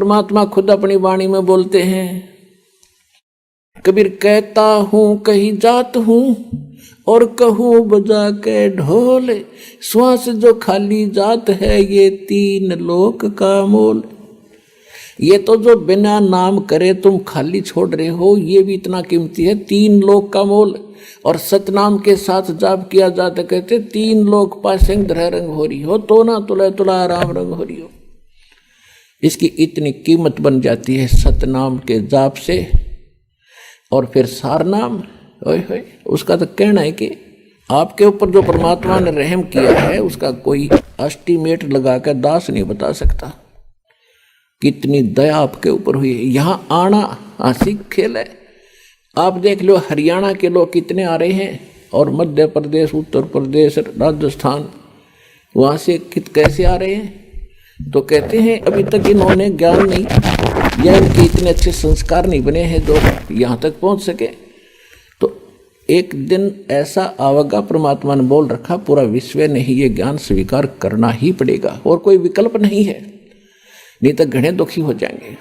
परमात्मा खुद अपनी वाणी में बोलते हैं, कबीर कहता हूँ कहीं जात हूँ और कहूँ बजा के ढोल, श्वास जो खाली जात है ये 3 लोक का मोल। ये तो जो बिना नाम करे तुम खाली छोड़ रहे हो ये भी इतना कीमती है, 3 लोक का मोल। और सतनाम के साथ जाप किया जाता कहते 3 लोक पासिंग धर रंग हो रही हो तो ना तुला तुला राम रंग हो रही हो। इसकी इतनी कीमत बन जाती है सतनाम के जाप से। और फिर सारनाम, ओए होए, उसका तो कहना है कि आपके ऊपर जो परमात्मा ने रहम किया है उसका कोई एस्टीमेट लगा कर दास नहीं बता सकता, कितनी दया आपके ऊपर हुई है। यहाँ आना हंसी खेल है। आप देख लो हरियाणा के लोग कितने आ रहे हैं, और मध्य प्रदेश, उत्तर प्रदेश, राजस्थान, वहाँ से कैसे आ रहे हैं। तो कहते हैं अभी तक इन्होंने ज्ञान नहीं या इनके इतने अच्छे संस्कार नहीं बने हैं जो यहाँ तक पहुँच सके। तो एक दिन ऐसा आवेगा, परमात्मा ने बोल रखा पूरा विश्व ने ही ये ज्ञान स्वीकार करना ही पड़ेगा और कोई विकल्प नहीं है, नहीं तो घने दुखी हो जाएंगे।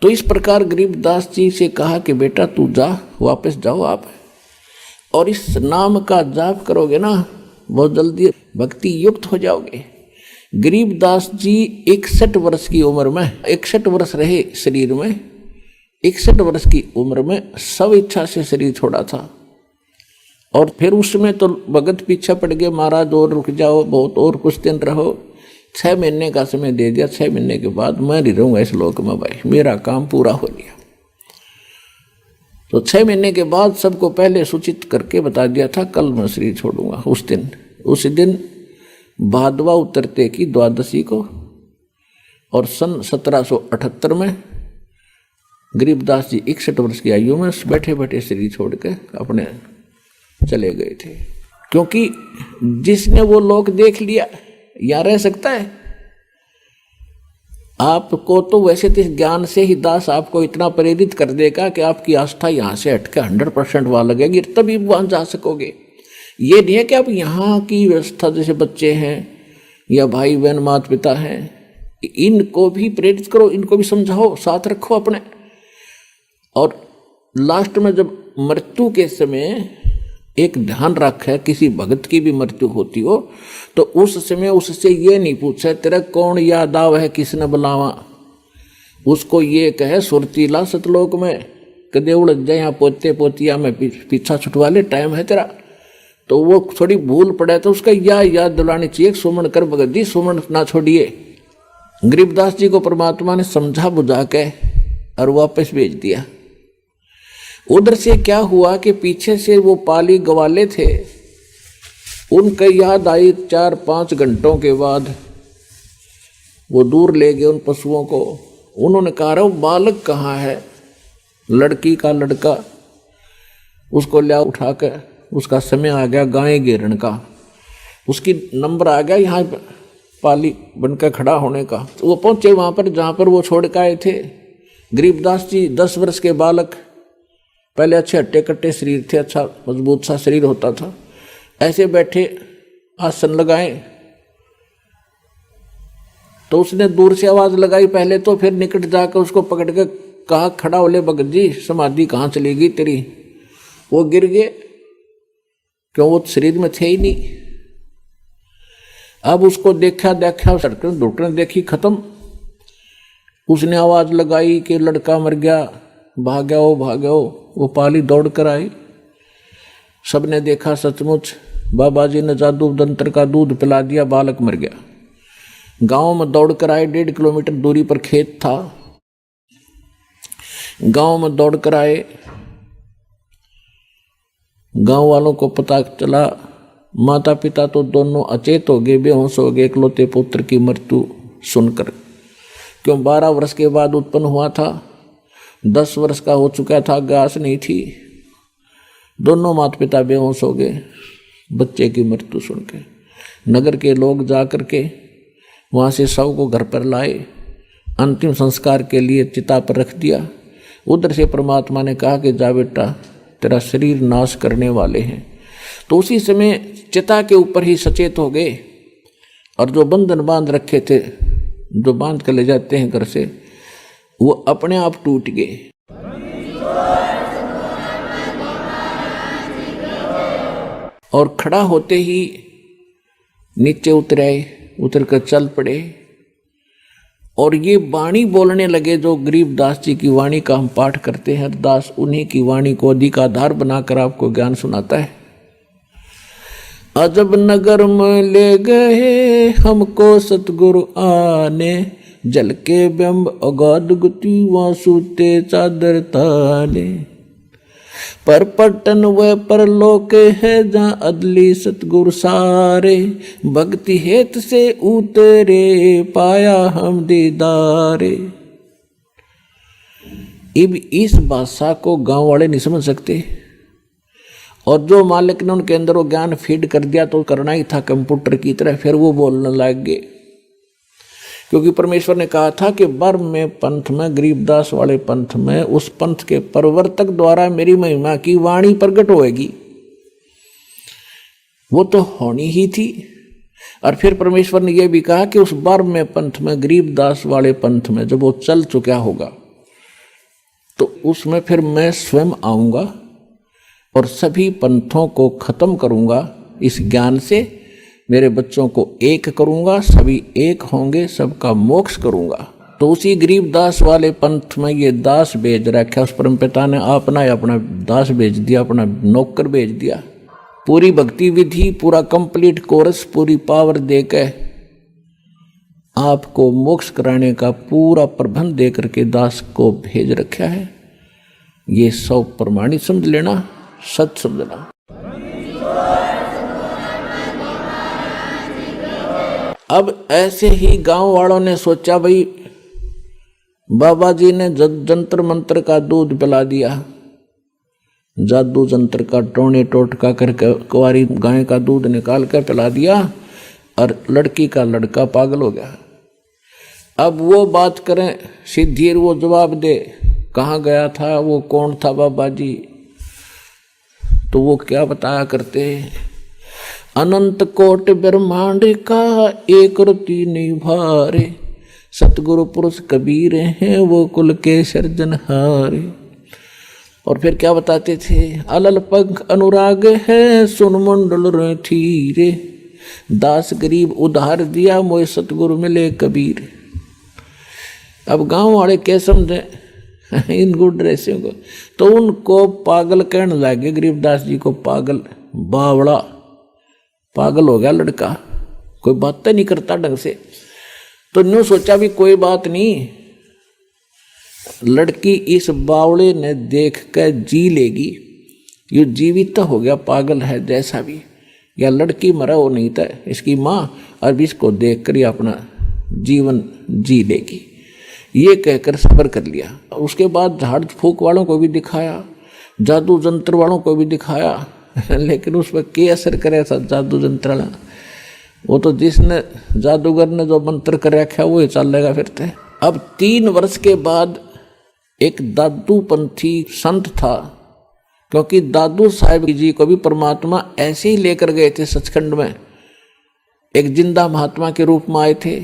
तो इस प्रकार गरीबदास जी से कहा कि बेटा तू जा, वापस जाओ आप, और इस नाम का जाप करोगे ना बहुत जल्दी भक्ति युक्त हो जाओगे। गरीबदास जी 61 वर्ष की उम्र में, 61 वर्ष रहे शरीर में, 61 वर्ष की उम्र में सब इच्छा से शरीर छोड़ा था। और फिर उसमें तो भगत पीछे पड़ गए, महाराज और रुक जाओ, बहुत और कुछ दिन रहो। 6 महीने का समय दे दिया। 6 महीने के बाद मैं नहीं रहूँगा इस लोक में भाई, मेरा काम पूरा हो गया। तो 6 महीने के बाद सबको पहले सूचित करके बता दिया था कल मैं शरीर छोड़ूंगा। उस दिन भादवा उतरते की द्वादशी को, और सन 1778 में गरीबदास जी 61 वर्ष की आयु में बैठे बैठे शरीर छोड़ के अपने चले गए थे। क्योंकि जिसने वो लोक देख लिया यहाँ रह सकता है। आपको तो वैसे तो इस ज्ञान से ही दास आपको इतना प्रेरित कर देगा कि आपकी आस्था यहाँ से हटकर 100% वहाँ लगेगी, तभी वहाँ जा सकोगे। ये नहीं है कि आप यहाँ की व्यवस्था, जैसे बच्चे हैं या भाई बहन माता पिता हैं, इनको भी प्रेरित करो, इनको भी समझाओ, साथ रखो अपने। और लास्ट में जब मृत्यु के समय एक ध्यान रखे, किसी भगत की भी मृत्यु होती हो तो उस समय उससे ये नहीं पूछे तेरा कौन याद आव है, किसने बुलावा। उसको ये कहे सुरतीला सतलोक में कदे उड़ जाए, यहाँ पोते पोतिया में पीछा छुटवा ले, टाइम है तेरा। तो वो थोड़ी भूल पड़े तो उसका याद दिलानी चाहिए, सुमन कर भगत जी, सुमन ना छोड़िए। गरीबदास जी को परमात्मा ने समझा बुझा के और वापस भेज दिया। उधर से क्या हुआ कि पीछे से वो पाली गवाले थे, उनका याद आई 4-5 घंटों के बाद। वो दूर ले गए उन पशुओं को। उन्होंने कहा वो बालक कहाँ है, लड़की का लड़का, उसको लिया उठा के, उसका समय आ गया गाय घेरन का, उसकी नंबर आ गया यहाँ पाली बनकर खड़ा होने का। तो वो पहुँचे वहाँ पर जहाँ पर वो छोड़ के आए थे। गरीबदास जी 10 वर्ष के बालक, पहले अच्छे हट्टे कट्टे शरीर थे, अच्छा मजबूत सा शरीर होता था, ऐसे बैठे आसन लगाए। तो उसने दूर से आवाज लगाई पहले तो, फिर निकट जाकर उसको पकड़ के कहा खड़ा हो ले भगत जी, समाधि कहाँ चली गई तेरी। वो गिर गए, क्यों वो शरीर में थे ही नहीं। अब उसको देखा सड़क डॉक्टर ने देखी, खत्म। उसने आवाज लगाई कि लड़का मर गया, भाग्यो। वो पाली दौड़ कर आई, सबने देखा सचमुच बाबा जी ने जादू दंत्र का दूध पिला दिया, बालक मर गया। गांव में दौड़ कर आए, 1.5 किलोमीटर दूरी पर खेत था, गांव में दौड़ कर आए। गांव वालों को पता चला, माता पिता तो दोनों अचेत हो गए, बेहोश हो गए इकलौते पुत्र की मृत्यु सुनकर। क्यों 12 वर्ष के बाद उत्पन्न हुआ था, 10 वर्ष का हो चुका था, गास नहीं थी। दोनों माता पिता बेहोश हो गए बच्चे की मृत्यु सुन के। नगर के लोग जा कर के वहाँ से शव को घर पर लाए, अंतिम संस्कार के लिए चिता पर रख दिया। उधर से परमात्मा ने कहा कि जा बेटा, तेरा शरीर नाश करने वाले हैं। तो उसी समय चिता के ऊपर ही सचेत हो गए और जो बंधन बांध रखे थे, जो बांध कर ले जाते हैं घर से, वो अपने आप टूट गए। और खड़ा होते ही नीचे उतर आए, उतर कर चल पड़े और ये वाणी बोलने लगे। जो गरीबदास जी की वाणी का हम पाठ करते हैं, दास उन्हीं की वाणी को अधिक आधार बनाकर आपको ज्ञान सुनाता है। अजब नगर में ले गए हमको सतगुरु आने, जल के बिंब अगाध गुति वासुते चादर ताने, पर पटन व परलोक है जहाँ अदली सतगुरु सारे, भक्ति हेत से उतरे पाया हम दीदारे। अब इस भाषा को गांव वाले नहीं समझ सकते, और जो मालिक ने उनके अंदर वो ज्ञान फीड कर दिया तो करना ही था कंप्यूटर की तरह, फिर वो बोलने लग गए। क्योंकि परमेश्वर ने कहा था कि बर्म में पंथ में, गरीबदास वाले पंथ में, उस पंथ के प्रवर्तक द्वारा मेरी महिमा की वाणी प्रकट होएगी। वो तो होनी ही थी। और फिर परमेश्वर ने यह भी कहा कि उस बर्म में पंथ में, गरीबदास वाले पंथ में जब वो चल चुका होगा तो उसमें फिर मैं स्वयं आऊंगा और सभी पंथों को खत्म करूंगा। इस ज्ञान से मेरे बच्चों को एक करूंगा, सभी एक होंगे, सबका मोक्ष करूंगा। तो उसी गरीबदास वाले पंथ में ये दास भेज रखा। उस परमपिता ने अपना दास भेज दिया, अपना नौकर भेज दिया। पूरी भक्ति विधि, पूरा कंप्लीट कोर्स, पूरी पावर देकर आपको मोक्ष कराने का पूरा प्रबंध दे करके दास को भेज रखा है। ये सब प्रमाणित समझ लेना, सच समझना। अब ऐसे ही गांव वालों ने सोचा, भाई बाबा जी ने जंतर मंत्र का दूध पिला दिया, जादू जंत्र का टोने टोटका करके कुंवारी गाय का दूध निकाल कर पिला दिया और लड़की का लड़का पागल हो गया। अब वो बात करें सिद्धि, वो जवाब दे कहाँ गया था, वो कौन था बाबा जी, तो वो क्या बताया करते, अनंत कोट ब्रह्मांड का एक रति निभारे, सतगुरु पुरुष कबीर हैं वो कुल के सर्जनहारे। और फिर क्या बताते थे, अलल पंख अनुराग है सुन मंडल थीरे, दास गरीब उधार दिया मोए सतगुरु मिले कबीर। अब गांव वाले क्या समझे इन गुड ड्रेसियों को, तो उनको पागल कहने लगे। गरीबदास जी को पागल, बावड़ा, पागल हो गया लड़का, कोई बात नहीं करता ढंग से। तो न्यू सोचा भी कोई बात नहीं, लड़की इस बावड़े ने देख कर जी लेगी, ये जीवित तो हो गया, पागल है जैसा भी, या लड़की मरा हो नहीं था इसकी माँ, अब इसको देख कर अपना जीवन जी लेगी, ये कहकर सब्र कर लिया। उसके बाद झाड़ फूक वालों को भी दिखाया, जादू जंत्र वालों को भी दिखाया, लेकिन उस पर क्या असर करे था जादू जंत्र वाला, वो तो जिसने जादूगर ने जो मंत्र कर रखा वो ही चलेगा फिरते। अब 3 वर्ष के बाद एक दादू पंथी संत था, क्योंकि दादू साहब जी को भी परमात्मा ऐसे ही लेकर गए थे सचखंड में, एक जिंदा महात्मा के रूप में आए थे।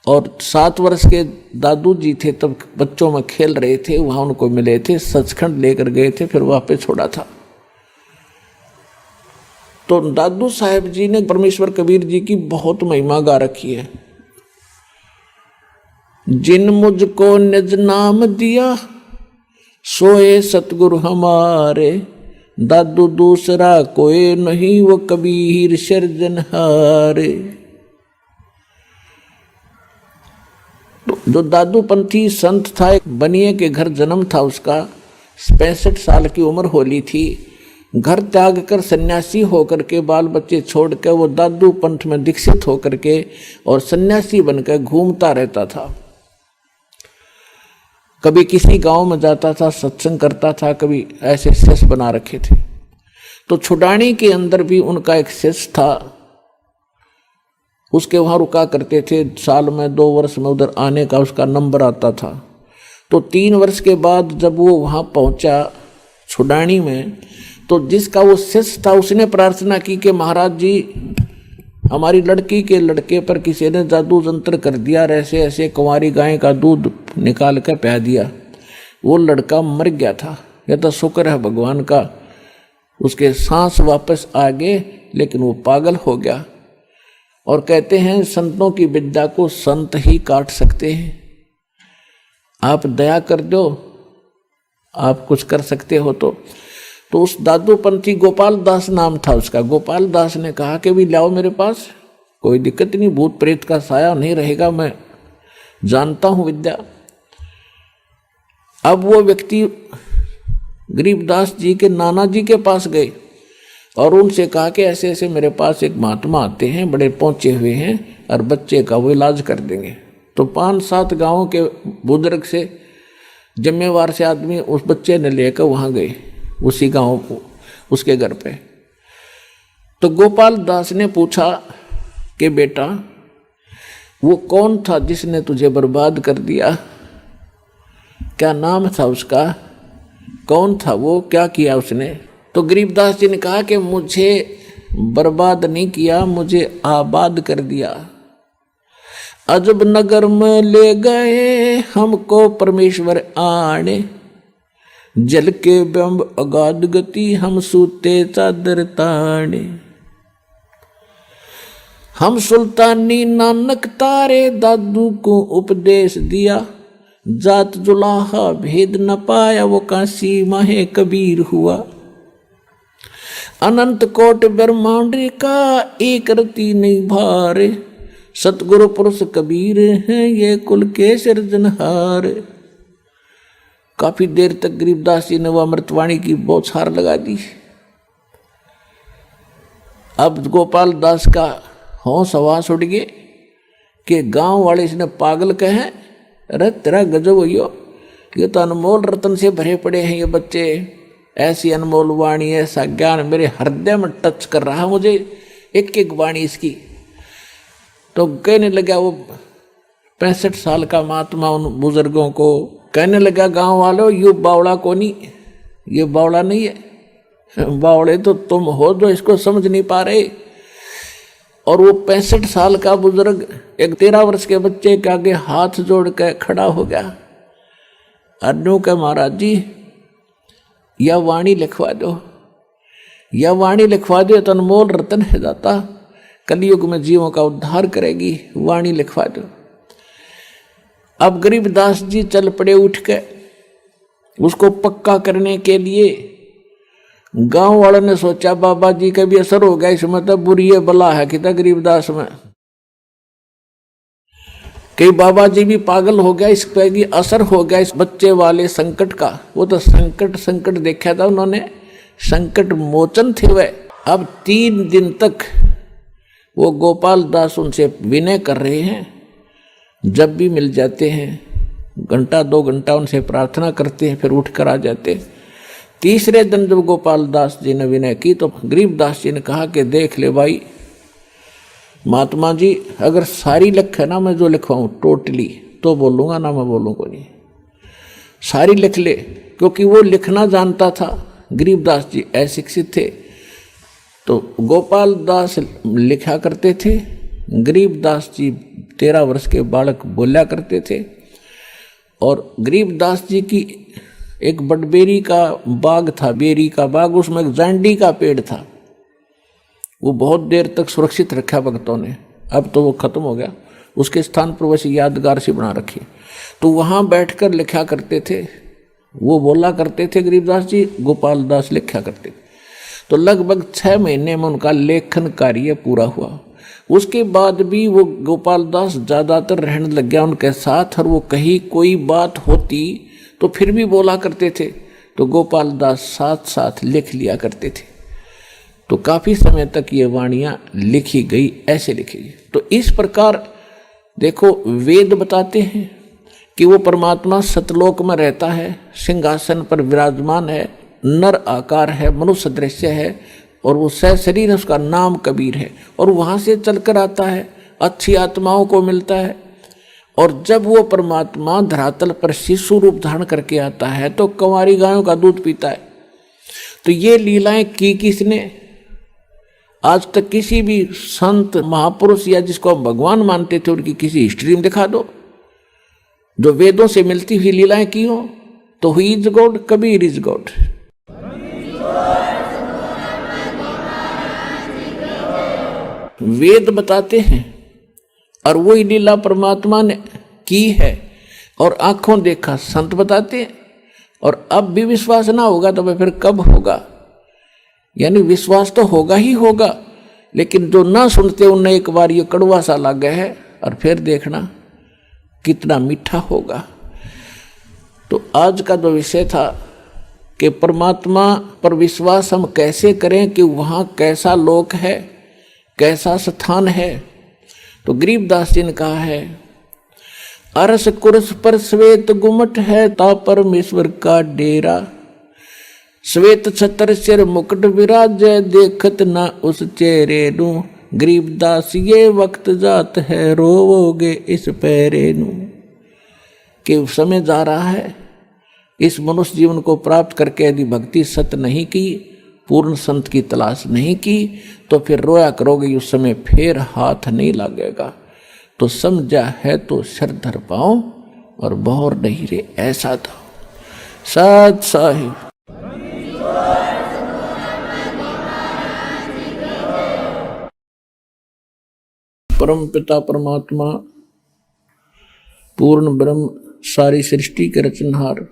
और 7 वर्ष के दादू जी थे, तब बच्चों में खेल रहे थे, वहां उनको मिले थे, सचखंड लेकर गए थे, फिर वापस छोड़ा था। तो दादू साहब जी ने परमेश्वर कबीर जी की बहुत महिमा गा रखी है। जिन मुझको निज नाम दिया सोए सतगुरु हमारे, दादू दूसरा कोई नहीं वो कबीर सिरजनहारे। जो दादू पंथी संत था, एक बनिए के घर जन्म था उसका, 65 साल की उम्र होली थी। घर त्याग कर सन्यासी होकर के, बाल बच्चे छोड़ कर वो दादू पंथ में दीक्षित होकर के और सन्यासी बनकर घूमता रहता था। कभी किसी गांव में जाता था, सत्संग करता था, कभी ऐसे शिष्य बना रखे थे। तो छुडानी के अंदर भी उनका एक शिष्य था, उसके वहाँ रुका करते थे, साल में 2 वर्ष में उधर आने का उसका नंबर आता था। तो 3 वर्ष के बाद जब वो वहाँ पहुँचा छुडानी में, तो जिसका वो शिष्य था उसने प्रार्थना की कि महाराज जी हमारी लड़की के लड़के पर किसी ने जादू जंत्र कर दिया, ऐसे ऐसे कुंवारी गाय का दूध निकाल कर पिला दिया, वो लड़का मर गया था। यह तो शुक्र है भगवान का, उसके सांस वापस आ गए, लेकिन वो पागल हो गया। और कहते हैं संतों की विद्या को संत ही काट सकते हैं। आप दया कर दो, आप कुछ कर सकते हो तो उस दादूपंथी गोपाल दास नाम था उसका। गोपाल दास ने कहा कि भी लाओ मेरे पास, कोई दिक्कत नहीं, भूत प्रेत का साया नहीं रहेगा, मैं जानता हूं विद्या। अब वो व्यक्ति गरीबदास जी के नाना जी के पास गए और उनसे कहा कि ऐसे ऐसे मेरे पास एक महात्मा आते हैं, बड़े पहुंचे हुए हैं और बच्चे का वो इलाज कर देंगे। तो 5-7 गांवों के बुजुर्ग से, जिम्मेवार से आदमी उस बच्चे ने लेकर वहां गए, उसी गांव को, उसके घर पे। तो गोपाल दास ने पूछा कि बेटा वो कौन था जिसने तुझे बर्बाद कर दिया, क्या नाम था उसका, कौन था वो, क्या किया उसने? तो गरीबदास जी ने कहा कि मुझे बर्बाद नहीं किया, मुझे आबाद कर दिया। अजब नगर में ले गए हमको परमेश्वर आने, जल के बिंब अगाध गति हम सूते चादर ताने। हम सुल्तानी नानक तारे दादू को उपदेश दिया, जात जुलाहा भेद न पाया वो काशी माहे कबीर हुआ। अनंत कोट ब्रह्मांड का एक रति नहीं भारे, सतगुरु पुरुष कबीर हैं ये कुल के सिरजनहार। काफी देर तक गरीबदास जी ने वह अमृतवाणी की बौछार लगा दी। अब गोपाल दास का होश हवास उड़ गए कि गांव वाले इसने पागल कहे, अरे तेरा गजब हुई हो, ये तो अनमोल रतन से भरे पड़े हैं ये बच्चे, ऐसी अनमोल वाणी, ऐसा ज्ञान मेरे हृदय में टच कर रहा मुझे, एक एक वाणी इसकी। तो कहने लगा वो 65 साल का महात्मा उन बुजुर्गों को कहने लगा, गांव वालों ये बावड़ा को नहीं, ये बावड़ा नहीं है, बावड़े तो तुम हो जो इसको समझ नहीं पा रहे। और वो 65 साल का बुजुर्ग एक 13 वर्ष के बच्चे के आगे हाथ जोड़ कर खड़ा हो गया। अर्जू के महाराज जी यह वाणी लिखवा दो, यह वाणी लिखवा दो, तो अनमोल रतन है दाता, कलयुग में जीवों का उद्धार करेगी, वाणी लिखवा दो। अब गरीबदास जी चल पड़े उठ के, उसको पक्का करने के लिए। गांव वालों ने सोचा बाबा जी का भी असर हो गया इसमें, तो बुरी बला है कि गरीबदास में, कि बाबा जी भी पागल हो गया, इस पे भी असर हो गया इस बच्चे वाले संकट का। वो तो संकट देखा था उन्होंने, संकट मोचन थे वह। अब 3 दिन तक वो गोपाल दास उनसे विनय कर रहे हैं, जब भी मिल जाते हैं 1-2 घंटा उनसे प्रार्थना करते हैं, फिर उठ कर आ जाते हैं। तीसरे दिन जब गोपाल दास जी ने विनय की तो गरीबदास जी ने कहा कि देख ले भाई महात्मा जी, अगर सारी लिख है ना मैं जो लिखवाऊँ टोटली तो बोलूँगा, ना मैं बोलूँगा नहीं, सारी लिख ले। क्योंकि वो लिखना जानता था, गरीबदास जी अशिक्षित थे। तो गोपाल दास लिखा करते थे, गरीबदास जी 13 वर्ष के बालक बोला करते थे। और गरीबदास जी की एक बटबेरी का बाग था, बेरी का बाग, उसमें एक जांडी का पेड़ था, वो बहुत देर तक सुरक्षित रखा भक्तों ने, अब तो वो खत्म हो गया, उसके स्थान पर वैसे यादगार से बना रखी। तो वहाँ बैठकर लिखा करते थे, वो बोला करते थे गरीबदास जी, गोपाल दास लिखा करते थे। तो लगभग 6 महीने में उनका लेखन कार्य पूरा हुआ। उसके बाद भी वो गोपाल दास ज़्यादातर रहने लग गया उनके साथ, और वो कहीं कोई बात होती तो फिर भी बोला करते थे, तो गोपाल दास साथ साथ लिख लिया करते थे। तो काफ़ी समय तक ये वाणियाँ लिखी गई, ऐसे लिखी गई। तो इस प्रकार देखो वेद बताते हैं कि वो परमात्मा सतलोक में रहता है, सिंहासन पर विराजमान है, नर आकार है, मनुष्य दृश्य है, और वो सशरीर है, उसका नाम कबीर है, और वहाँ से चलकर आता है, अच्छी आत्माओं को मिलता है। और जब वो परमात्मा धरातल पर शिशु रूप धारण करके आता है तो कंवारी गायों का दूध पीता है। तो ये लीलाएं की किसने? आज तक किसी भी संत महापुरुष या जिसको हम भगवान मानते थे उनकी किसी हिस्ट्री में दिखा दो जो वेदों से मिलती हुई लीलाएं की हो, तो he is God, Kabir is God. Ved बताते हैं और वही लीला परमात्मा ने की है और आंखों देखा संत बताते हैं। और अब भी विश्वास ना होगा तो फिर कब होगा? यानी विश्वास तो होगा ही होगा, लेकिन जो ना सुनते उन्हें एक बार ये कड़वा सा लग गया है और फिर देखना कितना मीठा होगा। तो आज का जो विषय था कि परमात्मा पर विश्वास हम कैसे करें, कि वहाँ कैसा लोक है, कैसा स्थान है। तो गरीबदास जी ने कहा है, अरस कुरस पर श्वेत गुमट है, ता परमेश्वर का डेरा। श्वेत छत्र सिर मुकुट विराजय, देखत ना उस चेहरे नू। गरीबदास ये वक्त जात है, रोवोगे इस पैरे नू। कि समय जा रहा है, इस मनुष्य जीवन को प्राप्त करके यदि भक्ति सत नहीं की, पूर्ण संत की तलाश नहीं की, तो फिर रोया करोगे, उस समय फिर हाथ नहीं लगेगा। तो समझा है तो सर धर पाओ और बौर नहीं रे, ऐसा था सत साहिब। परम पिता परमात्मा पूर्ण ब्रह्म सारी सृष्टि के रचनहार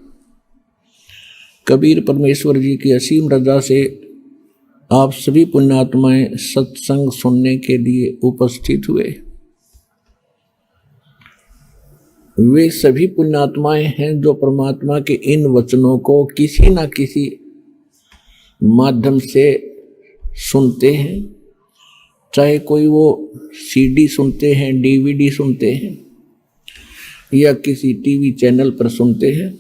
कबीर परमेश्वर जी की असीम रजा से आप सभी पुण्यात्माएं सत्संग सुनने के लिए उपस्थित हुए। वे सभी पुण्यात्माएं हैं जो परमात्मा के इन वचनों को किसी न किसी माध्यम से सुनते हैं, चाहे कोई वो सीडी सुनते हैं, डीवीडी सुनते हैं, या किसी टीवी चैनल पर सुनते हैं,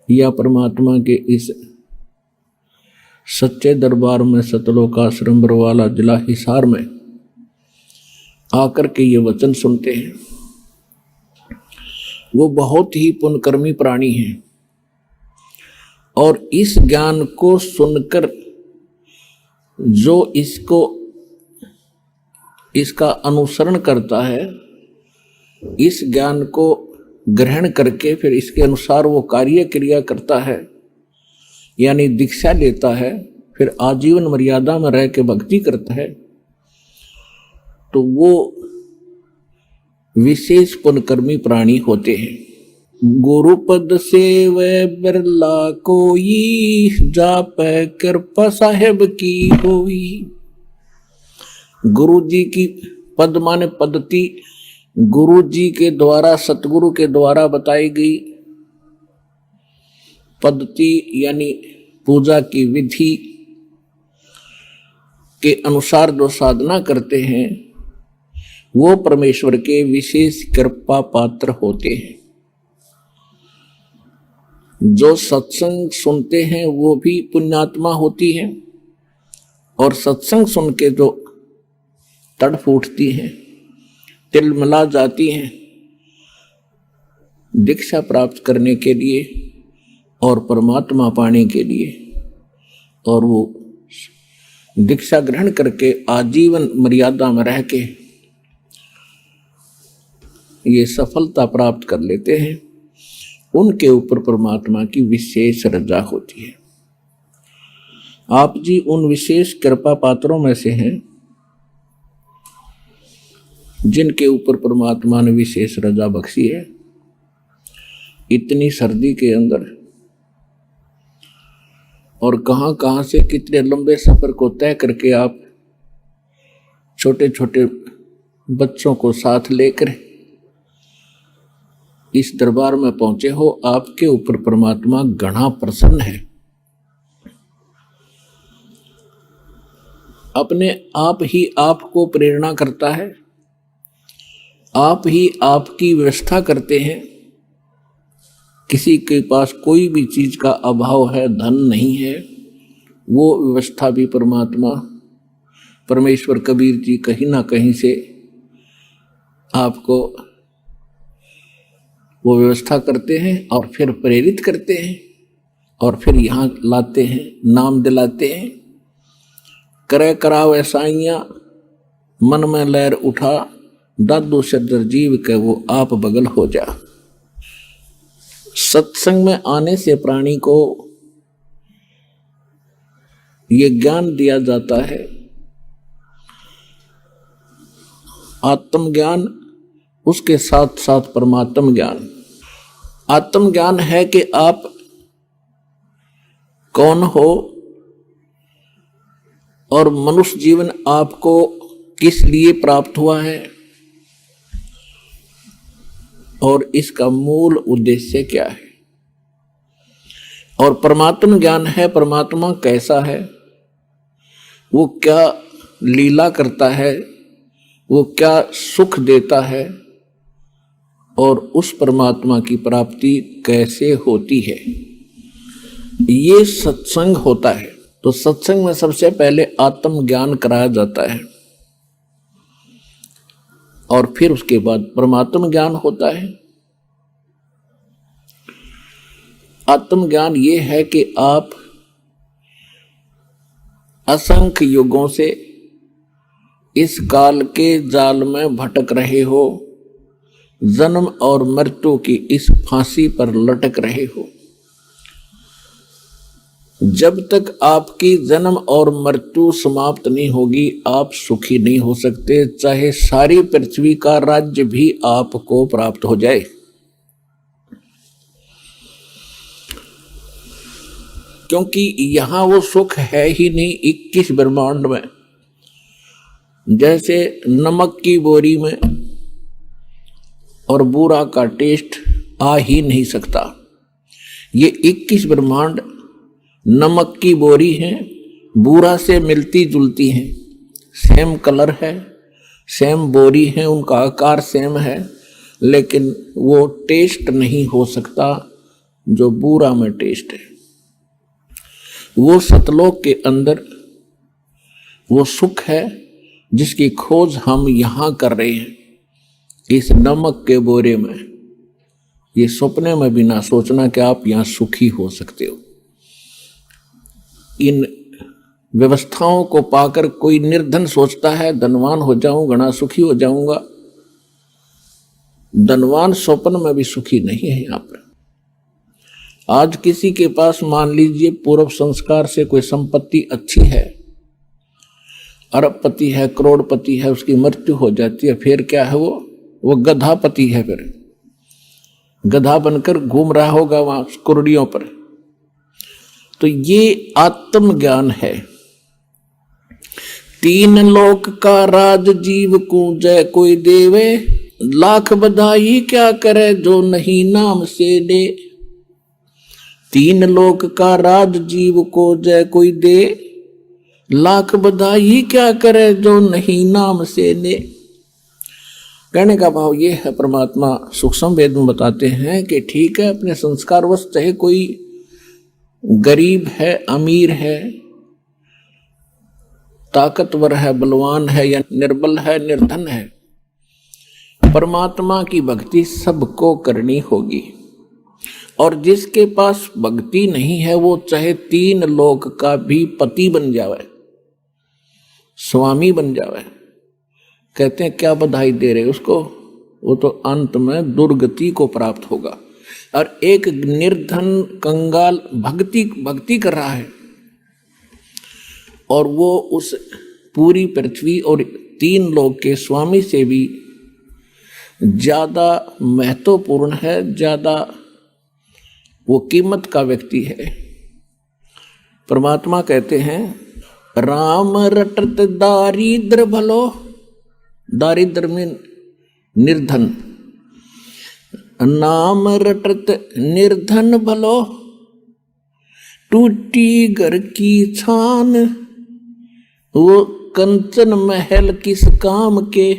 या परमात्मा के इस सच्चे दरबार में सतलोकाश्रम बरवाला जिला हिसार में आकर के ये वचन सुनते हैं। वो बहुत ही पुण्यकर्मी प्राणी हैं और इस ज्ञान को सुनकर जो इसका अनुसरण करता है, इस ज्ञान को ग्रहण करके फिर इसके अनुसार वो कार्य क्रिया करता है, यानी दीक्षा लेता है, फिर आजीवन मर्यादा में रह के भक्ति करता है, तो वो विशेष पुण्यकर्मी प्राणी होते हैं। गुरुपद सेवै बिरला कोई, जापै कृपा साहेब की होई। गुरु जी की पद माने पद्धति, गुरु जी के द्वारा, सतगुरु के द्वारा बताई गई पद्धति यानी पूजा की विधि के अनुसार जो साधना करते हैं वो परमेश्वर के विशेष कृपा पात्र होते हैं। जो सत्संग सुनते हैं वो भी पुण्यात्मा होती हैं और सत्संग सुन के जो तड़फ उठती हैं, तिलमिला जाती हैं दीक्षा प्राप्त करने के लिए और परमात्मा पाने के लिए, और वो दीक्षा ग्रहण करके आजीवन मर्यादा में रह के ये सफलता प्राप्त कर लेते हैं, उनके ऊपर परमात्मा की विशेष रजा होती है। आप जी उन विशेष कृपा पात्रों में से हैं जिनके ऊपर परमात्मा ने विशेष रजा बख्शी है। इतनी सर्दी के अंदर और कहां कहां से कितने लंबे सफर को तय करके आप छोटे छोटे बच्चों को साथ लेकर इस दरबार में पहुंचे हो, आपके ऊपर परमात्मा घना प्रसन्न है। अपने आप ही आपको प्रेरणा करता है, आप ही आपकी व्यवस्था करते हैं। किसी के पास कोई भी चीज का अभाव है, धन नहीं है, वो व्यवस्था भी परमात्मा परमेश्वर कबीर जी कहीं ना कहीं से आपको वो व्यवस्था करते हैं और फिर प्रेरित करते हैं और फिर यहाँ लाते हैं, नाम दिलाते हैं, करे कराव ऐसाइयां, मन में लहर उठा, दादू सदर जीव के वो आप बगल हो जा। सत्संग में आने से प्राणी को ये ज्ञान दिया जाता है, आत्म ज्ञान, उसके साथ साथ परमात्म ज्ञान। आत्म ज्ञान है कि आप कौन हो और मनुष्य जीवन आपको किस लिए प्राप्त हुआ है और इसका मूल उद्देश्य क्या है। और परमात्म ज्ञान है परमात्मा कैसा है, वो क्या लीला करता है, वो क्या सुख देता है और उस परमात्मा की प्राप्ति कैसे होती है, ये सत्संग होता है। तो सत्संग में सबसे पहले आत्म ज्ञान कराया जाता है और फिर उसके बाद परमात्म ज्ञान होता है। आत्म ज्ञान ये है कि आप असंख्य युगों से इस काल के जाल में भटक रहे हो, जन्म और मृत्यु की इस फांसी पर लटक रहे हो। जब तक आपकी जन्म और मृत्यु समाप्त नहीं होगी आप सुखी नहीं हो सकते, चाहे सारी पृथ्वी का राज्य भी आपको प्राप्त हो जाए। क्योंकि यहां वो सुख है ही नहीं 21 ब्रह्मांड में। जैसे नमक की बोरी में और बूरा का टेस्ट आ ही नहीं सकता, ये 21 ब्रह्मांड नमक की बोरी है, बूरा से मिलती जुलती हैं, सेम कलर है, सेम बोरी है, उनका आकार सेम है, लेकिन वो टेस्ट नहीं हो सकता जो बूरा में टेस्ट है। वो सतलोक के अंदर वो सुख है जिसकी खोज हम यहां कर रहे हैं, इस नमक के बोरे में। ये सपने में भी ना सोचना कि आप यहां सुखी हो सकते हो। इन व्यवस्थाओं को पाकर कोई निर्धन सोचता है धनवान हो जाऊं, घना सुखी हो जाऊंगा। धनवान स्वप्न में भी सुखी नहीं है। यहां पर आज किसी के पास मान लीजिए पूर्व संस्कार से कोई संपत्ति अच्छी है, अरबपति है, करोड़पति है, उसकी मृत्यु हो जाती है, फिर क्या है, वो गधापति है, फिर गधा बनकर घूम रहा होगा वहां कुर्डियों पर। तो ये आत्म ज्ञान है। 3 लोक का राज जीव को जय कोई देवे, लाख बधाई क्या करे जो नहीं नाम से दे। 3 लोक का राज जीव को जय कोई दे, लाख बधाई क्या करे जो नहीं नाम से दे। कहने का भाव ये है, परमात्मा सूक्ष्म वेद में बताते हैं कि ठीक है, अपने संस्कारवश चाहे कोई गरीब है, अमीर है, ताकतवर है, बलवान है या निर्बल है, निर्धन है, परमात्मा की भक्ति सबको करनी होगी। और जिसके पास भक्ति नहीं है वो चाहे 3 लोक का भी पति बन जावे, स्वामी बन जावे, कहते हैं क्या बधाई दे रहे उसको, वो तो अंत में दुर्गति को प्राप्त होगा। और एक निर्धन कंगाल भक्ति कर रहा है और वो उस पूरी पृथ्वी और 3 लोक के स्वामी से भी ज्यादा महत्वपूर्ण है, ज्यादा वो कीमत का व्यक्ति है। परमात्मा कहते हैं राम रटत दारिद्र भलो, दारिद्र में निर्धन, नाम रटत निर्धन भलो, टूटी घर की छान, वो कंचन महल किस काम के,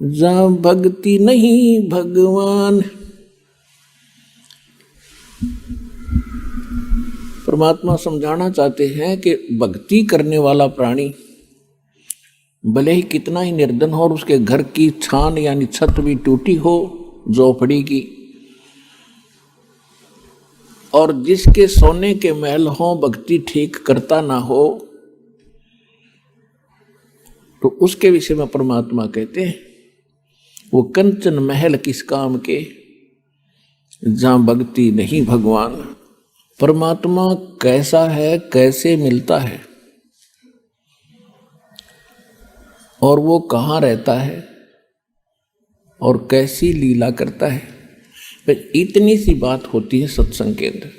जहां भक्ति नहीं भगवान। परमात्मा समझाना चाहते हैं कि भक्ति करने वाला प्राणी भले ही कितना ही निर्धन हो और उसके घर की छान यानी छत भी टूटी हो झोपड़ी की, और जिसके सोने के महल हो भक्ति ठीक करता ना हो, तो उसके विषय में परमात्मा कहते हैं, वो कंचन महल किस काम के, जहां भक्ति नहीं भगवान। परमात्मा कैसा है, कैसे मिलता है और वो कहाँ रहता है और कैसी लीला करता है, इतनी सी बात होती है सत्संग के अंदर।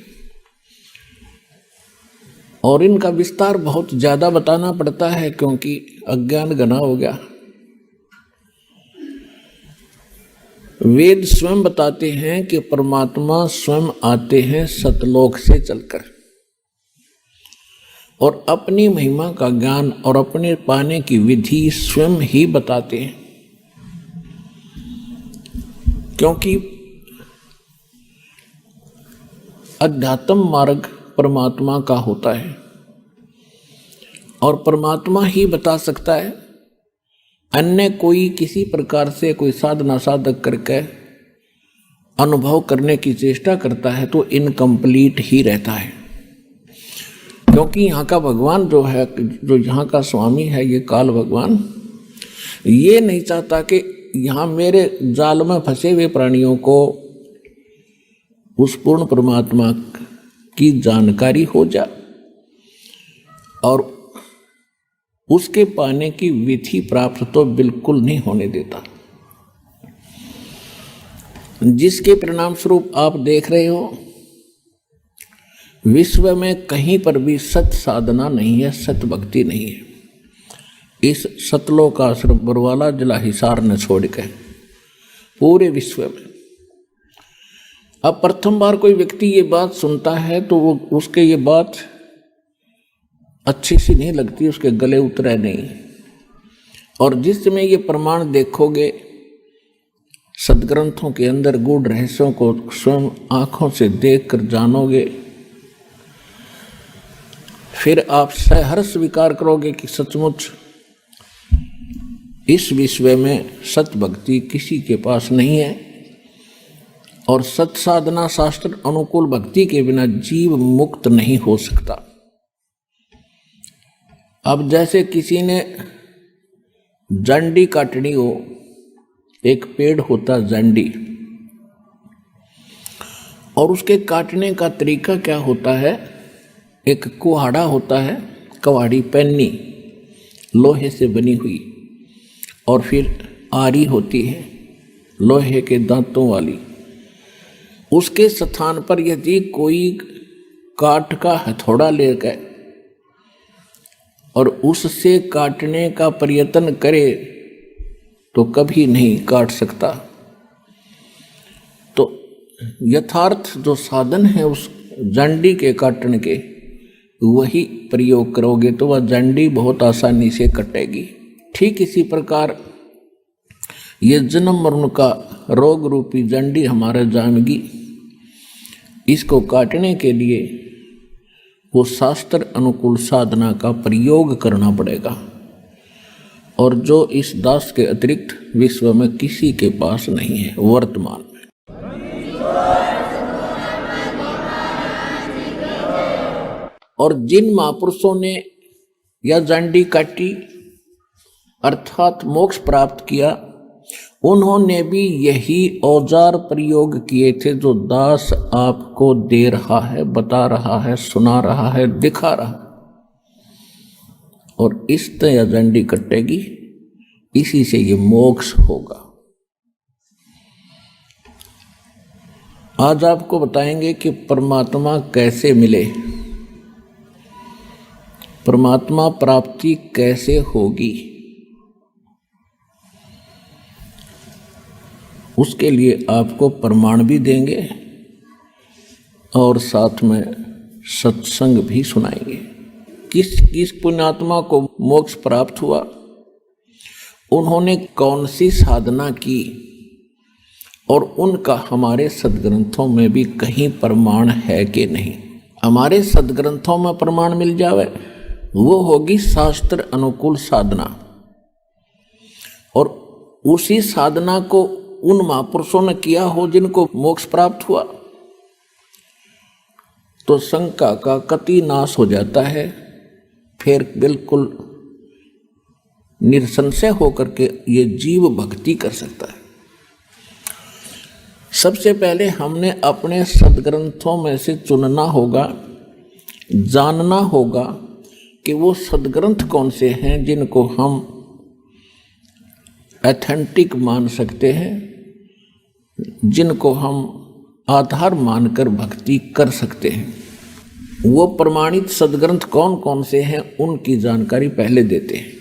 और इनका विस्तार बहुत ज्यादा बताना पड़ता है क्योंकि अज्ञान घना हो गया। वेद स्वयं बताते हैं कि परमात्मा स्वयं आते हैं सतलोक से चलकर और अपनी महिमा का ज्ञान और अपने पाने की विधि स्वयं ही बताते हैं, क्योंकि अध्यात्म मार्ग परमात्मा का होता है और परमात्मा ही बता सकता है। अन्य कोई किसी प्रकार से कोई साधना साधक करके अनुभव करने की चेष्टा करता है तो इनकम्प्लीट ही रहता है, क्योंकि यहाँ का भगवान जो है, जो यहाँ का स्वामी है, ये काल भगवान, ये नहीं चाहता कि यहाँ मेरे जाल में फंसे हुए प्राणियों को उस पूर्ण परमात्मा की जानकारी हो जाए और उसके पाने की विधि प्राप्त तो बिल्कुल नहीं होने देता, जिसके परिणाम स्वरूप आप देख रहे हो विश्व में कहीं पर भी सत साधना नहीं है, सत भक्ति नहीं है। इस सतलोक आश्रम बरवाला जिला हिसार ने छोड़ के पूरे विश्व में अब प्रथम बार कोई व्यक्ति ये बात सुनता है तो वो उसके ये बात अच्छी सी नहीं लगती, उसके गले उतरे नहीं। और जिस समय ये प्रमाण देखोगे सदग्रंथों के अंदर गूढ़ रहस्यों को स्वयं आंखों से देखकर जानोगे, फिर आप सहर्ष स्वीकार करोगे कि सचमुच इस विश्व में सत भक्ति किसी के पास नहीं है और सत साधना शास्त्र अनुकूल भक्ति के बिना जीव मुक्त नहीं हो सकता। अब जैसे किसी ने जंडी काटनी हो, एक पेड़ होता जंडी, और उसके काटने का तरीका क्या होता है, एक कुहाड़ा होता है, कुहाड़ी पैनी लोहे से बनी हुई, और फिर आरी होती है लोहे के दांतों वाली। उसके स्थान पर यदि कोई काठ का हथौड़ा लेकर और उससे काटने का प्रयत्न करे तो कभी नहीं काट सकता। तो यथार्थ जो साधन है उस जंडी के काटने के, वही प्रयोग करोगे तो वह जंडी बहुत आसानी से कटेगी। ठीक इसी प्रकार ये जन्म मरण का रोग रूपी जंडी हमारे जामगी, इसको काटने के लिए वो शास्त्र अनुकूल साधना का प्रयोग करना पड़ेगा, और जो इस दास के अतिरिक्त विश्व में किसी के पास नहीं है वर्तमान में। और जिन महापुरुषों ने यह जंडी काटी अर्थात मोक्ष प्राप्त किया, उन्होंने भी यही औजार प्रयोग किए थे जो दास आपको दे रहा है, बता रहा है, सुना रहा है, दिखा रहा है। और इस तरह जंडी कटेगी, इसी से ये मोक्ष होगा। आज आपको बताएंगे कि परमात्मा कैसे मिले, परमात्मा प्राप्ति कैसे होगी। उसके लिए आपको प्रमाण भी देंगे और साथ में सत्संग भी सुनाएंगे। किस किस पुण्यात्मा को मोक्ष प्राप्त हुआ, उन्होंने कौन सी साधना की, और उनका हमारे सदग्रंथों में भी कहीं प्रमाण है कि नहीं। हमारे सदग्रंथों में प्रमाण मिल जावे वो होगी शास्त्र अनुकूल साधना, और उसी साधना को उन महापुरुषों ने किया हो जिनको मोक्ष प्राप्त हुआ, तो शंका का कति नाश हो जाता है। फिर बिल्कुल निसंशय होकर के ये जीव भक्ति कर सकता है। सबसे पहले हमने अपने सदग्रंथों में से चुनना होगा, जानना होगा कि वो सदग्रंथ कौन से हैं जिनको हम ऑथेंटिक मान सकते हैं, जिनको हम आधार मानकर भक्ति कर सकते हैं। वो प्रमाणित सदग्रंथ कौन कौन से हैं उनकी जानकारी पहले देते हैं।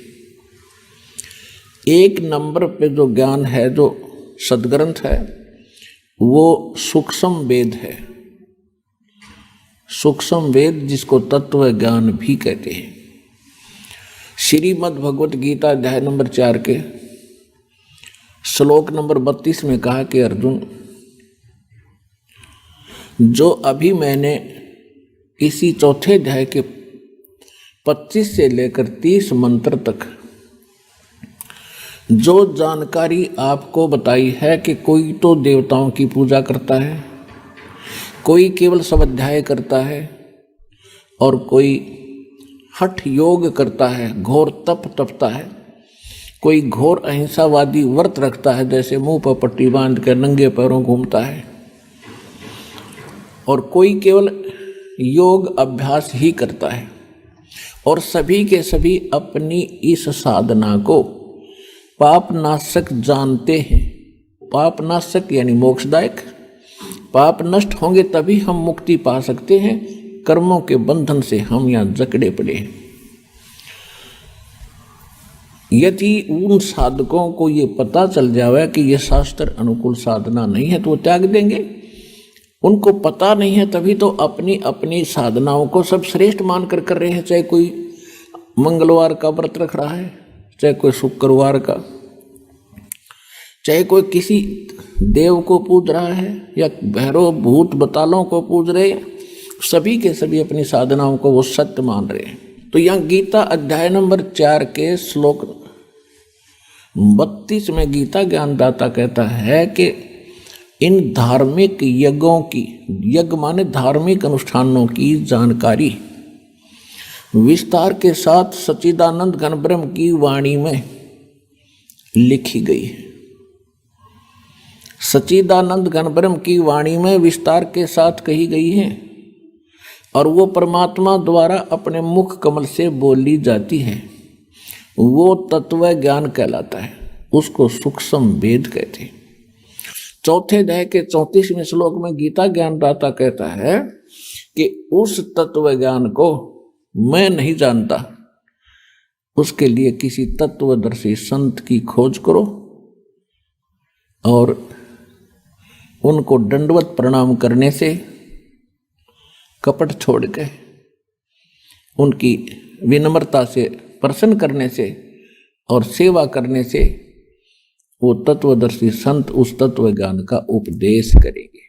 एक नंबर पे जो ज्ञान है, जो सदग्रंथ है, वो सूक्ष्म वेद है। सूक्ष्म वेद जिसको तत्व ज्ञान भी कहते हैं। श्रीमद् भगवत गीता अध्याय नंबर 4 के श्लोक नंबर 32 में कहा कि अर्जुन, जो अभी मैंने इसी चौथे अध्याय के 25 से लेकर 30 मंत्र तक जो जानकारी आपको बताई है कि कोई तो देवताओं की पूजा करता है, कोई केवल स्वाध्याय करता है और कोई हठ योग करता है, घोर तप तपता है, कोई घोर अहिंसावादी व्रत रखता है, जैसे मुंह पर पट्टी बांध कर नंगे पैरों घूमता है, और कोई केवल योग अभ्यास ही करता है। और सभी के सभी अपनी इस साधना को पापनाशक जानते हैं। पापनाशक यानी मोक्षदायक। पाप नष्ट होंगे तभी हम मुक्ति पा सकते हैं, कर्मों के बंधन से हम यहाँ जकड़े पड़े हैं। यदि उन साधकों को ये पता चल जाए कि ये शास्त्र अनुकूल साधना नहीं है तो वो त्याग देंगे। उनको पता नहीं है तभी तो अपनी अपनी साधनाओं को सब श्रेष्ठ मानकर कर रहे हैं। चाहे कोई मंगलवार का व्रत रख रहा है, चाहे कोई शुक्रवार का, चाहे कोई किसी देव को पूज रहा है या भैरव भूत बतालों को पूज रहे, सभी के सभी अपनी साधनाओं को वो सत्य मान रहे हैं। तो यहाँ गीता अध्याय नंबर 4 के श्लोक 32 में गीता ज्ञानदाता कहता है कि इन धार्मिक यज्ञों की, यज्ञ माने धार्मिक अनुष्ठानों की जानकारी विस्तार के साथ सच्चिदानंद घन ब्रह्म की वाणी में लिखी गई है। सच्चिदानंद घन ब्रह्म की वाणी में विस्तार के साथ कही गई है और वो परमात्मा द्वारा अपने मुख कमल से बोली जाती है। वो तत्व ज्ञान कहलाता है, उसको सूक्ष्म वेद कहते हैं। चौथे अध्याय के 34वें श्लोक में गीता ज्ञानदाता कहता है कि उस तत्व ज्ञान को मैं नहीं जानता, उसके लिए किसी तत्वदर्शी संत की खोज करो और उनको दंडवत प्रणाम करने से, कपट छोड़ के उनकी विनम्रता से प्रसन्न करने से और सेवा करने से वो तत्वदर्शी संत उस तत्व ज्ञान का उपदेश करेंगे।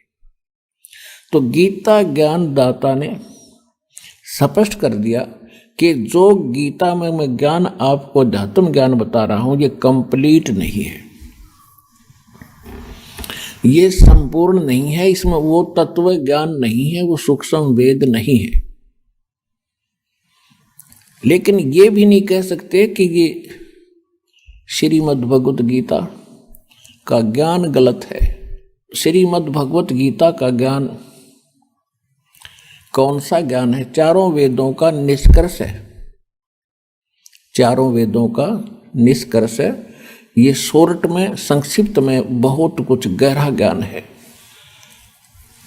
तो गीता ज्ञानदाता ने स्पष्ट कर दिया कि जो गीता में मैं ज्ञान आपको अध्यात्म ज्ञान बता रहा हूं ये कंप्लीट नहीं है, ये संपूर्ण नहीं है, इसमें वो तत्व ज्ञान नहीं है, वो सूक्ष्म वेद नहीं है। लेकिन ये भी नहीं कह सकते कि ये श्रीमद् भगवत गीता का ज्ञान गलत है। श्रीमद् भगवत गीता का ज्ञान कौन सा ज्ञान है? चारों वेदों का निष्कर्ष है। चारों वेदों का निष्कर्ष है। ये शॉर्ट में, संक्षिप्त में बहुत कुछ गहरा ज्ञान है।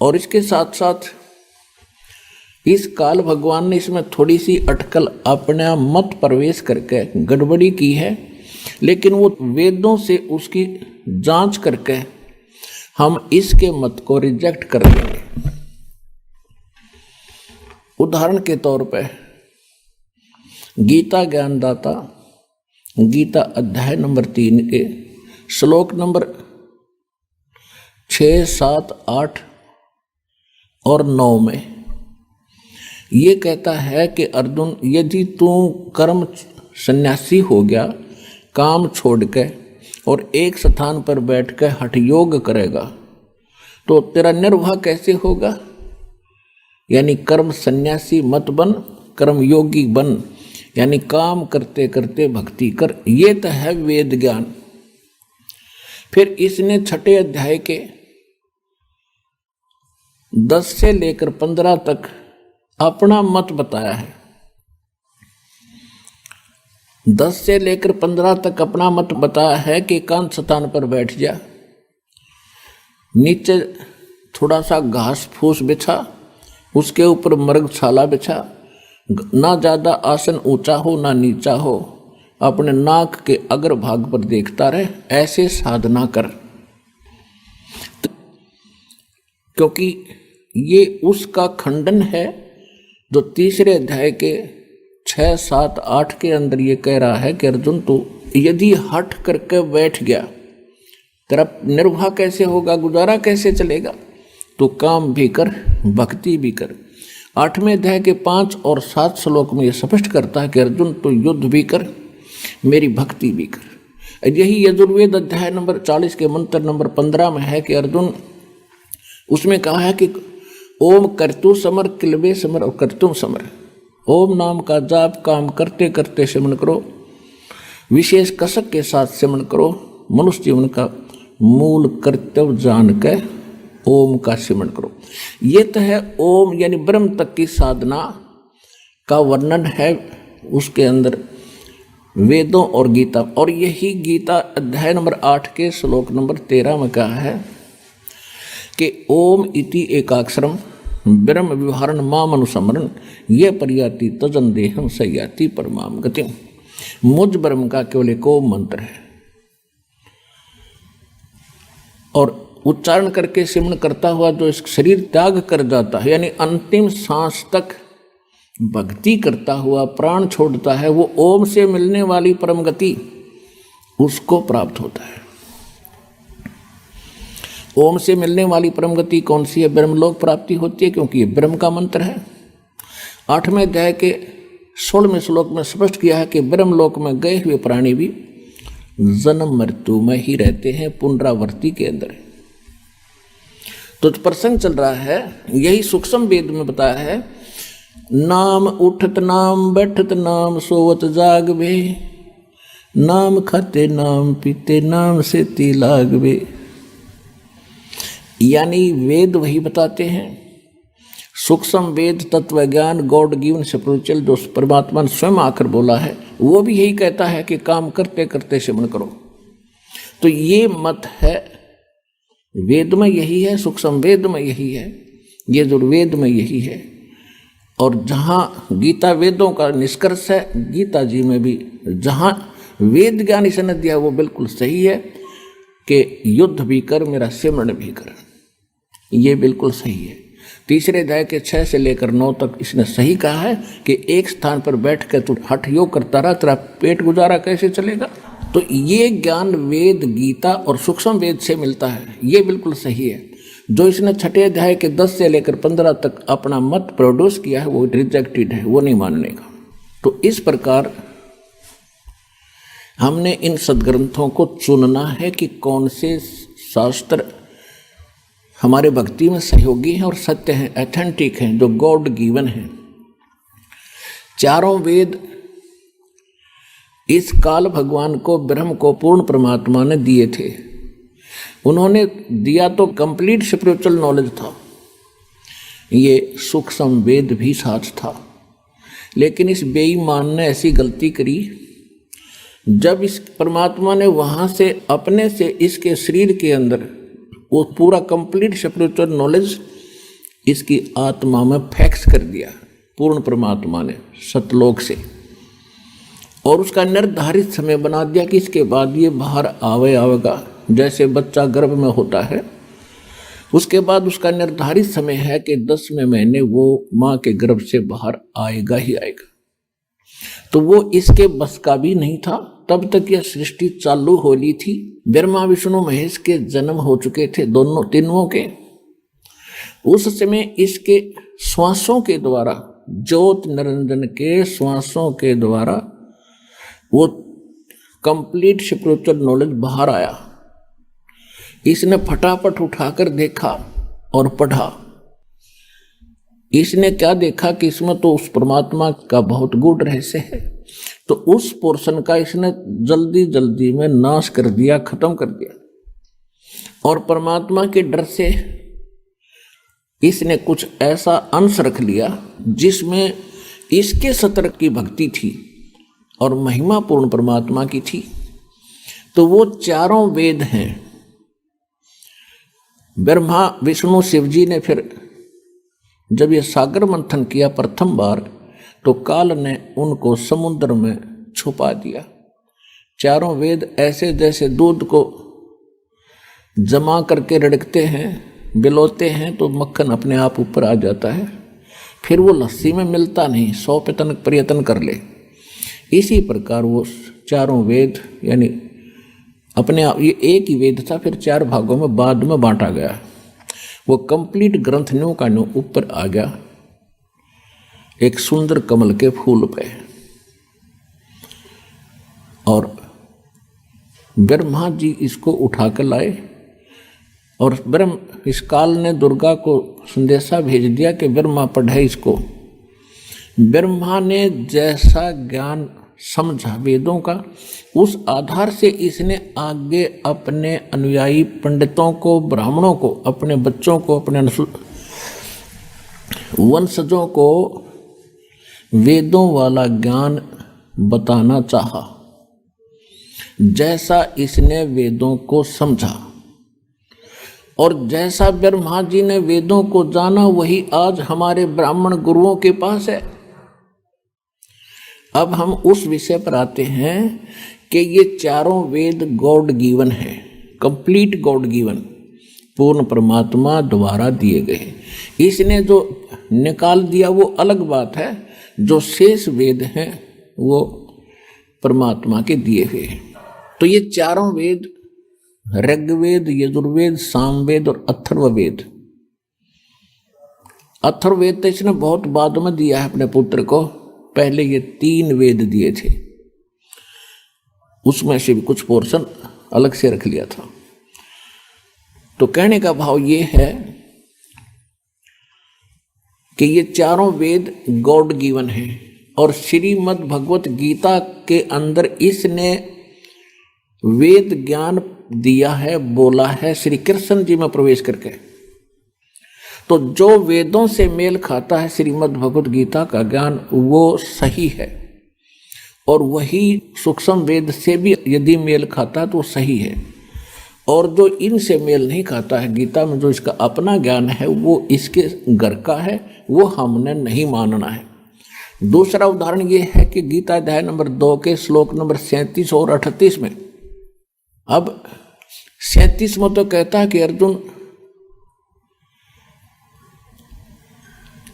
और इसके साथ साथ इस काल भगवान ने इसमें थोड़ी सी अटकल अपने मत प्रवेश करके गड़बड़ी की है, लेकिन वो वेदों से उसकी जांच करके हम इसके मत को रिजेक्ट कर देंगे। उदाहरण के तौर पे गीता ज्ञानदाता गीता अध्याय नंबर 3 के श्लोक नंबर 6, 7, 8 और 9 में ये कहता है कि अर्जुन, यदि तू कर्म सन्यासी हो गया, काम छोड़ के और एक स्थान पर बैठ कर हठ योग करेगा तो तेरा निर्वाह कैसे होगा? यानी कर्म सन्यासी मत बन, कर्म योगी बन। यानी काम करते करते भक्ति कर, ये तो है वेद ज्ञान। फिर इसने छठे अध्याय के 10 से लेकर 15 तक अपना मत बताया है। 10 से लेकर 15 तक अपना मत बताया है कि एकांत स्थान पर बैठ जा, नीचे थोड़ा सा घास फूस बिछा, उसके ऊपर मृगशाला बिछा, ना ज़्यादा आसन ऊंचा हो ना नीचा हो, अपने नाक के अग्र भाग पर देखता रहे, ऐसे साधना कर। क्योंकि ये उसका खंडन है जो तीसरे अध्याय के 6, 7, 8 के अंदर ये कह रहा है कि अर्जुन तू यदि हट करके बैठ गया, तेरा निर्वाह कैसे होगा, गुजारा कैसे चलेगा? तो काम भी कर, भक्ति भी कर। 8वें अध्याय के 5 और 7 श्लोक में ये स्पष्ट करता है कि अर्जुन तू युद्ध भी कर, मेरी भक्ति भी कर। यही यजुर्वेद अध्याय नंबर 40 के मंत्र नंबर 15 में है कि अर्जुन, उसमें कहा है कि ओम कर्तु समर किलबे समर और कर्तुम समर। ओम नाम का जाप काम करते करते सिमरन करो, विशेष कसक के साथ सिमरन करो, मनुष्य जीवन का मूल कर्तव्य जान के ओम का सिमरन करो। ये तो है ओम यानी ब्रह्म तक की साधना का वर्णन है उसके अंदर वेदों और गीता। और यही गीता अध्याय नंबर 8 के श्लोक नंबर 13 में कहा है कि ओम इति एकाक्षरम ब्रह्म विवहारण माम अनुसमरण ये परियाति तजन देहम सयाति परमाम गति। मुझ ब्रह्म का केवल एक ओम मंत्र है, और उच्चारण करके सिमरन करता हुआ जो इस शरीर त्याग कर जाता है, यानी अंतिम सांस तक भक्ति करता हुआ प्राण छोड़ता है, वो ओम से मिलने वाली परम गति उसको प्राप्त होता है। ओम से मिलने वाली परम गति कौन सी है? ब्रह्मलोक प्राप्ति होती है, क्योंकि ये ब्रह्म का मंत्र है। 8वें अध्याय के 16वें श्लोक में स्पष्ट किया है कि ब्रह्मलोक में गए हुए प्राणी भी जन्म मृत्यु में ही रहते हैं, पुनरावृत्ति के अंदर। तो प्रसंग चल रहा है, यही सूक्ष्म वेद में बताया है, नाम उठत नाम बैठत नाम सोवत जागवे, नाम खाते नाम पीते नाम से ती लागवे। यानी वेद वही बताते हैं, सूक्ष्म वेद तत्व ज्ञान गॉड गिवन स्पिरिचुअल जो परमात्मा ने स्वयं आकर बोला है, वो भी यही कहता है कि काम करते करते सिमरन करो। तो ये मत है, वेद में यही है, सूक्ष्म वेद में यही है, यजुर्वेद में यही है। और जहाँ गीता वेदों का निष्कर्ष है, गीता जी में भी जहाँ वेद ज्ञान इसने दिया वो बिल्कुल सही है कि युद्ध भी कर मेरा सिमरन भी कर, ये बिल्कुल सही है। तीसरे अध्याय के 6 से लेकर 9 तक इसने सही कहा है कि एक स्थान पर बैठ कर तू हठ योग करता रहा, तेरा पेट गुजारा कैसे चलेगा? तो ये ज्ञान वेद गीता और सूक्ष्म वेद से मिलता है, ये बिल्कुल सही है। जो इसने छठे अध्याय के 10 से लेकर 15 तक अपना मत प्रोड्यूस किया है वो रिजेक्टेड है, वो नहीं मानने का। तो इस प्रकार हमने इन सदग्रंथों को चुनना है कि कौन से शास्त्र हमारे भक्ति में सहयोगी हैं और सत्य हैं, ऑथेंटिक हैं, जो गॉड गिवन हैं। चारों वेद इस काल भगवान को, ब्रह्म को, पूर्ण परमात्मा ने दिए थे। उन्होंने दिया तो कंप्लीट स्पिरिचुअल नॉलेज था, ये सूक्ष्म वेद भी साथ था। लेकिन इस बेईमान ने ऐसी गलती करी, जब इस परमात्मा ने वहाँ से अपने से इसके शरीर के अंदर वो पूरा कंप्लीट स्पिरिचुअल नॉलेज इसकी आत्मा में फैक्स कर दिया पूर्ण परमात्मा ने सतलोक से, और उसका निर्धारित समय बना दिया कि इसके बाद ये बाहर आवेगा। जैसे बच्चा गर्भ में होता है, उसके बाद उसका निर्धारित समय है कि 10वें महीने वो माँ के गर्भ से बाहर आएगा ही आएगा। तो वो इसके बस का भी नहीं था। तब तक यह सृष्टि चालू हो ली थी, ब्रह्मा विष्णु महेश के जन्म हो चुके थे, दोनों तीनों के। उस समय इसके श्वासों के द्वारा, ज्योत निरंजन के श्वासों के द्वारा वो कंप्लीट स्पिरिचुअल नॉलेज बाहर आया। इसने फटाफट उठाकर देखा और पढ़ा। इसने क्या देखा कि इसमें तो उस परमात्मा का बहुत गूढ़ रहस्य है। तो उस पोर्शन का इसने जल्दी जल्दी में नाश कर दिया, खत्म कर दिया। और परमात्मा के डर से इसने कुछ ऐसा अंश रख लिया जिसमें इसके सतर की भक्ति थी और महिमा पूर्ण परमात्मा की थी। तो वो चारों वेद हैं। ब्रह्मा विष्णु शिव जी ने फिर जब ये सागर मंथन किया प्रथम बार, तो काल ने उनको समुद्र में छुपा दिया। चारों वेद ऐसे जैसे दूध को जमा करके रड़कते हैं, बिलोते हैं तो मक्खन अपने आप ऊपर आ जाता है, फिर वो लस्सी में मिलता नहीं, 100 प्रयत्न कर ले। इसी प्रकार वो चारों वेद यानी अपने आप, ये एक ही वेद था, फिर 4 भागों में बाद में बांटा गया। वो कंप्लीट ग्रंथ न्यू का न्यू ऊपर आ गया एक सुंदर कमल के फूल पे। और ब्रह्मा जी इसको उठा कर लाए और इस काल ने दुर्गा को संदेशा भेज दिया कि ब्रह्मा पढ़े इसको। ब्रह्मा ने जैसा ज्ञान समझा वेदों का, उस आधार से इसने आगे अपने अनुयायी पंडितों को, ब्राह्मणों को, अपने बच्चों को, अपने वंशजों को वेदों वाला ज्ञान बताना चाहा। जैसा इसने वेदों को समझा और जैसा ब्रह्मा जी ने वेदों को जाना, वही आज हमारे ब्राह्मण गुरुओं के पास है। अब हम उस विषय पर आते हैं कि ये चारों वेद गॉड गिवन है, कंप्लीट गॉड गिवन, पूर्ण परमात्मा द्वारा दिए गए। इसने जो निकाल दिया वो अलग बात है, जो शेष वेद हैं वो परमात्मा के दिए हुए हैं। तो ये चारों वेद, ऋग्वेद, यजुर्वेद, सामवेद और अथर्ववेद। अथर्ववेद तो इसने बहुत बाद में दिया है अपने पुत्र को, पहले ये 3 वेद दिए थे, उसमें से भी कुछ पोर्शन अलग से रख लिया था। तो कहने का भाव ये है कि ये चारों वेद गॉड गिवन है और श्रीमद् भगवत गीता के अंदर इसने वेद ज्ञान दिया है, बोला है श्री कृष्ण जी में प्रवेश करके। तो जो वेदों से मेल खाता है श्रीमद् भगवत गीता का ज्ञान, वो सही है, और वही सूक्ष्म वेद से भी यदि मेल खाता है तो सही है। और जो इनसे मेल नहीं खाता है, गीता में जो इसका अपना ज्ञान है वो इसके घर का है, वो हमने नहीं मानना है। दूसरा उदाहरण ये है कि गीता अध्याय नंबर 2 के श्लोक नंबर 37 और 38 में, अब 37 में तो कहता है कि अर्जुन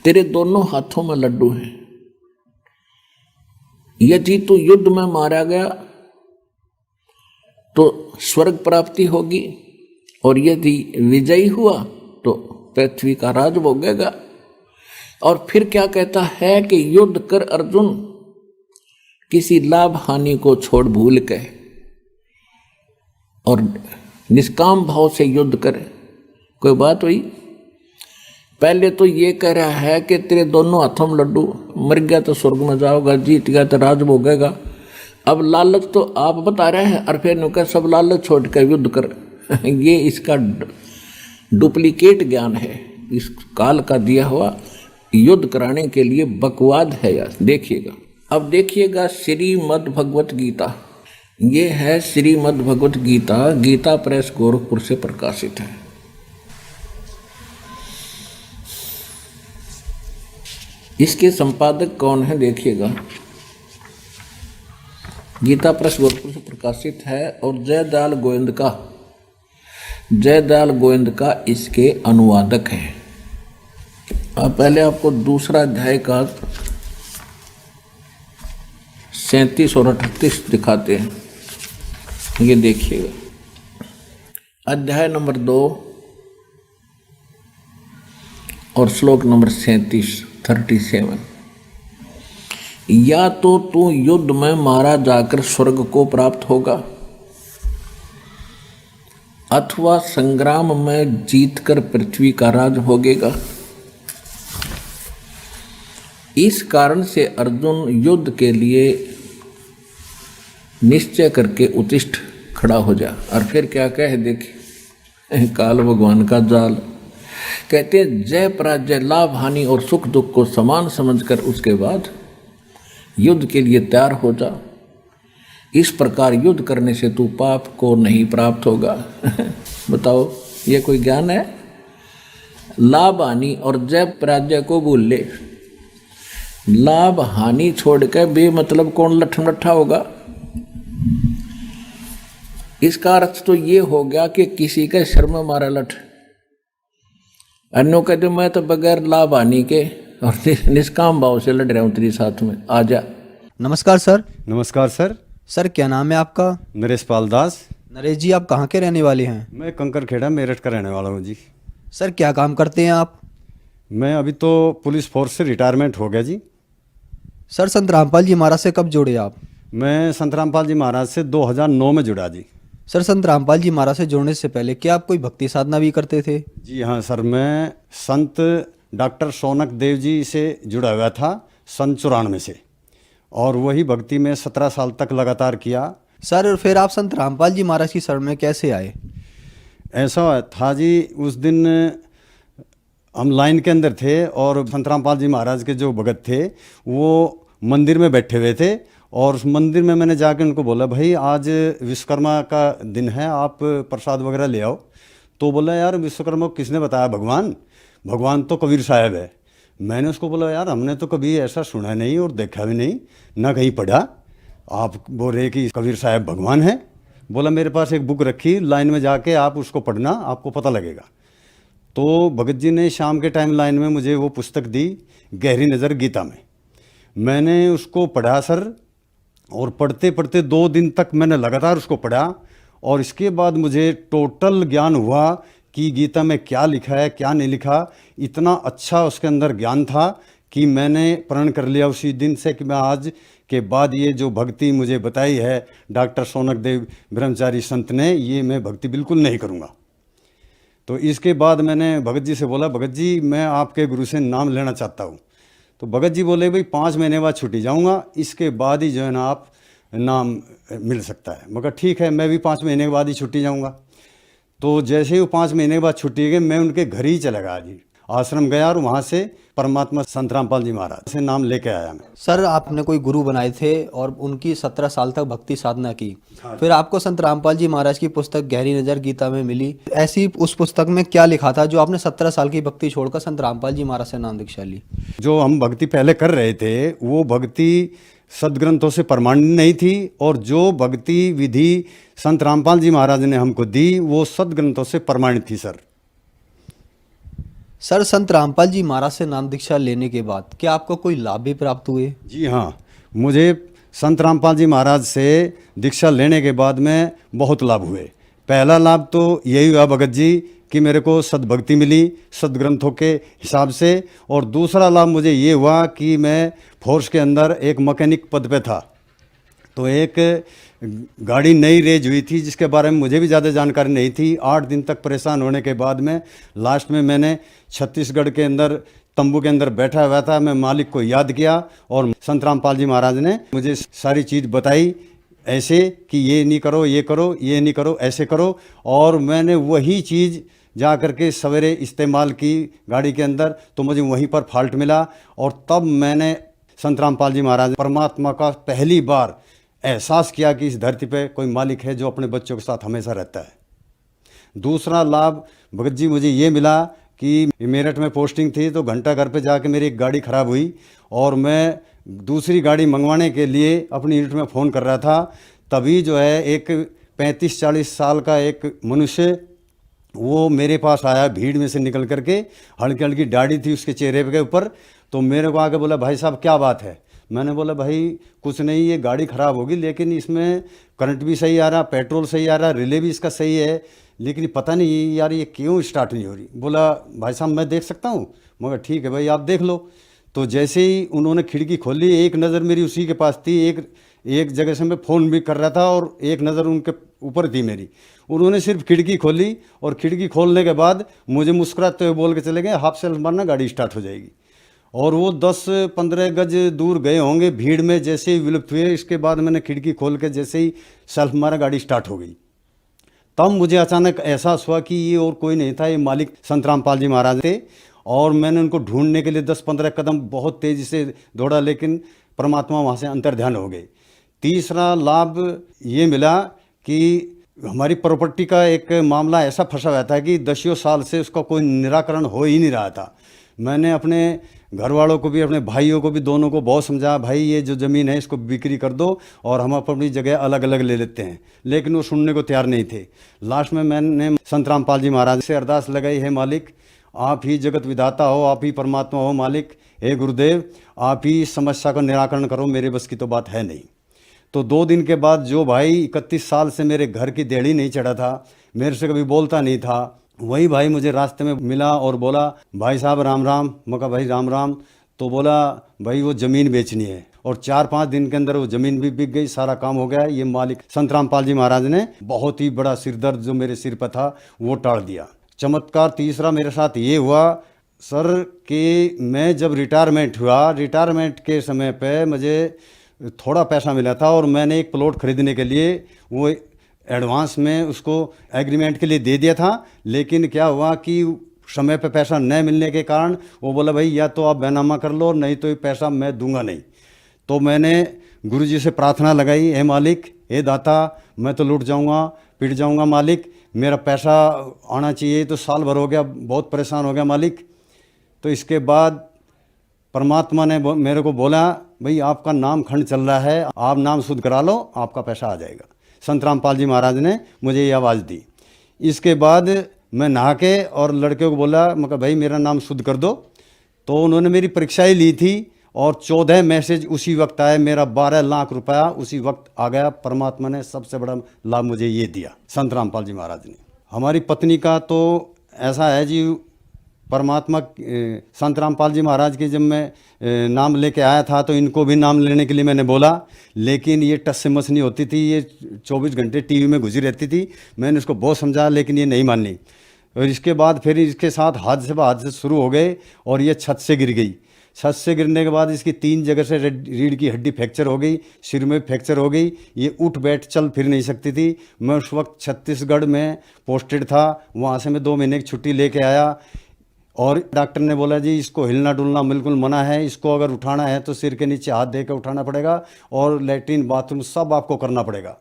तेरे दोनों हाथों में लड्डू हैं, यदि तू युद्ध में मारा गया तो स्वर्ग प्राप्ति होगी, और यदि विजयी हुआ तो पृथ्वी का राज भोगेगा। और फिर क्या कहता है कि युद्ध कर अर्जुन, किसी लाभ हानि को छोड़ भूल के, और निष्काम भाव से युद्ध करे। कोई बात हुई? पहले तो ये कह रहा है कि तेरे दोनों हाथों में लड्डू, मर गया तो स्वर्ग में जाओगा, जीत गया तो राज भोगेगा। अब लालच तो आप बता रहे हैं, और फिर नुका सब लालच छोड़ कर युद्ध कर। ये इसका डुप्लीकेट ज्ञान है, इस काल का दिया हुआ युद्ध कराने के लिए बकवाद है यार। देखिएगा, अब देखिएगा श्रीमद् भगवत गीता, ये है श्रीमद् भगवत गीता, गीता प्रेस गोरखपुर से प्रकाशित है। इसके संपादक कौन है देखिएगा, गीता प्रेस गोरखपुर से प्रकाशित है, और जयदयाल गोविंद का इसके अनुवादक है। अब पहले आपको दूसरा अध्याय का 37 और 38 दिखाते हैं, ये देखिएगा। अध्याय नंबर 2 और श्लोक नंबर 37। या तो तू युद्ध में मारा जाकर स्वर्ग को प्राप्त होगा, अथवा संग्राम में जीतकर पृथ्वी का राज भोगेगा। इस कारण से अर्जुन युद्ध के लिए निश्चय करके उत्तिष्ठ, खड़ा हो जा। और फिर क्या कहे देखिए, काल भगवान का जाल। कहते हैं जय पराजय, लाभ हानि और सुख दुख को समान समझकर उसके बाद युद्ध के लिए तैयार हो जा। इस प्रकार युद्ध करने से तू पाप को नहीं प्राप्त होगा। बताओ ये कोई ज्ञान है? लाभ हानि और जय पराजय को भूल ले। लाभ हानि छोड़ के बेमतलब कौन लट्ठा होगा? इसका अर्थ तो ये हो गया कि किसी के शर्म में मारा लठ। अन्यों कहते मैं तो बगैर लाभ हानि के और निष्काम भाव से लड़ रहा हूं तेरे साथ में, आजा। नमस्कार सर। नमस्कार सर। सर क्या नाम है आपका? नरेश पाल दास। नरेश जी, आप कहाँ के रहने वाले हैं? मैं कंकरखेड़ा मेरठ का रहने वाला हूँ जी। सर क्या काम करते हैं आप? मैं अभी तो पुलिस फोर्स से रिटायरमेंट हो गया जी। सर संत रामपाल जी महाराज से कब जुड़े आप? मैं संत रामपाल जी महाराज से 2009 में जुड़ा जी। सर संत रामपाल जी महाराज से जुड़ने से पहले क्या आप कोई भक्ति साधना भी करते थे? जी हाँ सर, मैं संत डॉक्टर सोनक देव जी से जुड़ा हुआ था सन 94 से, और वही भक्ति में 17 साल तक लगातार किया। सर फिर आप संत रामपाल जी महाराज की शरण में कैसे आए? ऐसा था जी, उस दिन हम लाइन के अंदर थे और संत रामपाल जी महाराज के जो भगत थे वो मंदिर में बैठे हुए थे, और उस मंदिर में मैंने जाकर उनको बोला भाई आज विश्वकर्मा का दिन है, आप प्रसाद वगैरह ले आओ। तो बोला यार विश्वकर्मा को किसने बताया? भगवान तो कबीर साहब है। मैंने उसको बोला यार हमने तो कभी ऐसा सुना नहीं और देखा भी नहीं, ना कहीं पढ़ा, आप बोल रहे कि कबीर साहब भगवान है। बोला मेरे पास एक बुक रखी, लाइन में जाके आप उसको पढ़ना, आपको पता लगेगा। तो भगत जी ने शाम के टाइम लाइन में मुझे वो पुस्तक दी, गहरी नज़र गीता में। मैंने उसको पढ़ा सर, और पढ़ते पढ़ते 2 दिन तक मैंने लगातार उसको पढ़ा, और इसके बाद मुझे टोटल ज्ञान हुआ कि गीता में क्या लिखा है क्या नहीं लिखा। इतना अच्छा उसके अंदर ज्ञान था कि मैंने प्रण कर लिया उसी दिन से कि मैं आज के बाद ये जो भक्ति मुझे बताई है डॉक्टर सोनक देव ब्रह्मचारी संत ने, ये मैं भक्ति बिल्कुल नहीं करूँगा। तो इसके बाद मैंने भगत जी से बोला भगत जी मैं आपके गुरु से नाम लेना चाहता हूँ। तो भगत जी बोले भाई 5 महीने बाद छुट्टी जाऊँगा, इसके बाद ही जो है ना आप नाम मिल सकता है। मगर ठीक है, मैं भी 5 महीने के बाद ही छुट्टी जाऊँगा। तो जैसे ही वो 5 महीने के बाद छुट्टी गई, मैं उनके घर ही चला गया जी, आश्रम गया, और वहाँ से परमात्मा संत रामपाल जी महाराज से नाम लेके आया मैं। सर आपने कोई गुरु बनाए थे और उनकी 17 साल तक भक्ति साधना की, फिर आपको संत रामपाल जी महाराज की पुस्तक गहरी नज़र गीता में मिली। ऐसी उस पुस्तक में क्या लिखा था जो आपने 17 साल की भक्ति छोड़कर संत रामपाल जी महाराज से नाम दीक्षा ली? जो हम भक्ति पहले कर रहे थे वो भक्ति सदग्रंथों से प्रमाणित नहीं थी, और जो भक्ति विधि संत रामपाल जी महाराज ने हमको दी वो सदग्रंथों से प्रमाणित थी सर। सर संत रामपाल जी महाराज से नाम दीक्षा लेने के बाद क्या आपको कोई लाभ भी प्राप्त हुए? जी हाँ, मुझे संत रामपाल जी महाराज से दीक्षा लेने के बाद में बहुत लाभ हुए। पहला लाभ तो यही हुआ भगत जी कि मेरे को सद्भक्ति मिली सदग्रंथों के हिसाब से, और दूसरा लाभ मुझे ये हुआ कि मैं फोर्स के अंदर एक मैकेनिक पद पे था। तो एक गाड़ी नई रेज हुई थी जिसके बारे में मुझे भी ज़्यादा जानकारी नहीं थी। 8 दिन तक परेशान होने के बाद में लास्ट में मैंने छत्तीसगढ़ के अंदर तंबू के अंदर बैठा हुआ था, मैं मालिक को याद किया और संत रामपाल जी महाराज ने मुझे सारी चीज़ बताई ऐसे कि ये नहीं करो, ये करो, ये नहीं करो, ऐसे करो। और मैंने वही चीज़ जा कर के सवेरे इस्तेमाल की गाड़ी के अंदर, तो मुझे वहीं पर फॉल्ट मिला, और तब मैंने संत रामपाल जी महाराज परमात्मा का पहली बार एहसास किया कि इस धरती पे कोई मालिक है जो अपने बच्चों के साथ हमेशा रहता है। दूसरा लाभ भगत जी मुझे ये मिला कि मेरठ में पोस्टिंग थी, तो घंटा घर पे जाके मेरी एक गाड़ी ख़राब हुई और मैं दूसरी गाड़ी मंगवाने के लिए अपनी यूनिट में फ़ोन कर रहा था। तभी जो है एक 35-40 साल का एक मनुष्य वो मेरे पास आया भीड़ में से निकल करके, हल्की हल्की दाढ़ी थी उसके चेहरे के ऊपर। तो मेरे को आके बोला भाई साहब क्या बात है? मैंने बोला भाई कुछ नहीं, ये गाड़ी ख़राब होगी लेकिन इसमें करंट भी सही आ रहा, पेट्रोल सही आ रहा, रिले भी इसका सही है, लेकिन पता नहीं यार ये क्यों स्टार्ट नहीं हो रही। बोला भाई साहब मैं देख सकता हूँ? मगर ठीक है भाई आप देख लो। तो जैसे ही उन्होंने खिड़की खोली, एक नज़र मेरी उसी के पास थी, एक जगह से मैं फ़ोन भी कर रहा था और एक नज़र उनके ऊपर थी मेरी। उन्होंने सिर्फ खिड़की खोली और खिड़की खोलने के बाद मुझे मुस्कुराते हुए बोल के चले गए हाफ सेल्फ मारना, गाड़ी स्टार्ट हो जाएगी। और वो 10-15 गज दूर गए होंगे, भीड़ में जैसे ही विलुप्त हुए। इसके बाद मैंने खिड़की खोल के जैसे ही सेल्फ मारा, गाड़ी स्टार्ट हो गई। तब मुझे अचानक एहसास हुआ कि ये और कोई नहीं था, ये मालिक संत रामपाल जी महाराज थे। और मैंने उनको ढूंढने के लिए 10-15 कदम बहुत तेज़ी से दौड़ा, लेकिन परमात्मा वहाँ से अंतर्ध्यान हो गए। तीसरा लाभ ये मिला कि हमारी प्रॉपर्टी का एक मामला ऐसा फंसा हुआ था कि 10 साल से उसका कोई निराकरण हो ही नहीं रहा था। मैंने अपने घर वालों को भी, अपने भाइयों को भी, दोनों को बहुत समझाया, भाई ये जो ज़मीन है इसको बिक्री कर दो और हम अपनी जगह अलग अलग ले लेते हैं, लेकिन वो सुनने को तैयार नहीं थे। लास्ट में मैंने संत रामपाल जी महाराज से अरदास लगाई, है मालिक आप ही जगत विधाता हो, आप ही परमात्मा हो मालिक, हे गुरुदेव आप ही समस्या का निराकरण करो, मेरे बस की तो बात है नहीं। तो 2 दिन के बाद जो भाई 31 साल से मेरे घर की देड़ी नहीं चढ़ा था, मेरे से कभी बोलता नहीं था, वही भाई मुझे रास्ते में मिला और बोला, भाई साहब राम राम। मैं कहा भाई राम राम। तो बोला भाई वो ज़मीन बेचनी है। और 4-5 दिन के अंदर वो ज़मीन भी बिक गई, सारा काम हो गया। ये मालिक संत रामपाल जी महाराज ने बहुत ही बड़ा सिरदर्द जो मेरे सिर पर था वो टाल दिया। चमत्कार तीसरा मेरे साथ ये हुआ सर कि मैं जब रिटायरमेंट हुआ, रिटायरमेंट के समय पे मुझे थोड़ा पैसा मिला था और मैंने एक प्लॉट खरीदने के लिए वो एडवांस में उसको एग्रीमेंट के लिए दे दिया था। लेकिन क्या हुआ कि समय पे पैसा न मिलने के कारण वो बोला भाई या तो आप बैनामा कर लो, नहीं तो ये पैसा मैं दूंगा नहीं। तो मैंने गुरुजी से प्रार्थना लगाई, हे मालिक, हे दाता, मैं तो लूट जाऊंगा, पिट जाऊंगा मालिक, मेरा पैसा आना चाहिए। तो साल भर हो गया, बहुत परेशान हो गया मालिक। तो इसके बाद परमात्मा ने मेरे को बोला, भाई आपका नाम खंड चल रहा है, आप नाम शुद्ध करा लो, आपका पैसा आ जाएगा। संत रामपाल जी महाराज ने मुझे ये आवाज़ दी। इसके बाद मैं नहा के और लड़के को बोला, मैं कहा भाई मेरा नाम शुद्ध कर दो। तो उन्होंने मेरी परीक्षा ही ली थी और 14 मैसेज उसी वक्त आए, मेरा 12 लाख रुपया उसी वक्त आ गया। परमात्मा ने सबसे बड़ा लाभ मुझे ये दिया, संत रामपाल जी महाराज ने। हमारी पत्नी का तो ऐसा है जी, परमात्मा संत रामपाल जी महाराज के जब मैं नाम लेके आया था तो इनको भी नाम लेने के लिए मैंने बोला, लेकिन ये टस से मस नहीं होती थी, ये 24 घंटे टीवी में घुसी रहती थी। मैंने उसको बहुत समझाया लेकिन ये नहीं मानी। और इसके बाद फिर इसके साथ हादसे शुरू हो गए और ये छत से गिर गई। छत से गिरने के बाद इसकी 3 जगह से रीढ़ की हड्डी फ्रैक्चर हो गई, सिर में फ्रैक्चर हो गई, ये उठ बैठ चल फिर नहीं सकती थी। मैं उस वक्त छत्तीसगढ़ में पोस्टेड था, वहाँ से मैं 2 महीने की छुट्टी लेके आया और डॉक्टर ने बोला जी इसको हिलना डुलना बिल्कुल मना है, इसको अगर उठाना है तो सिर के नीचे हाथ देकर उठाना पड़ेगा और लैट्रिन बाथरूम सब आपको करना पड़ेगा।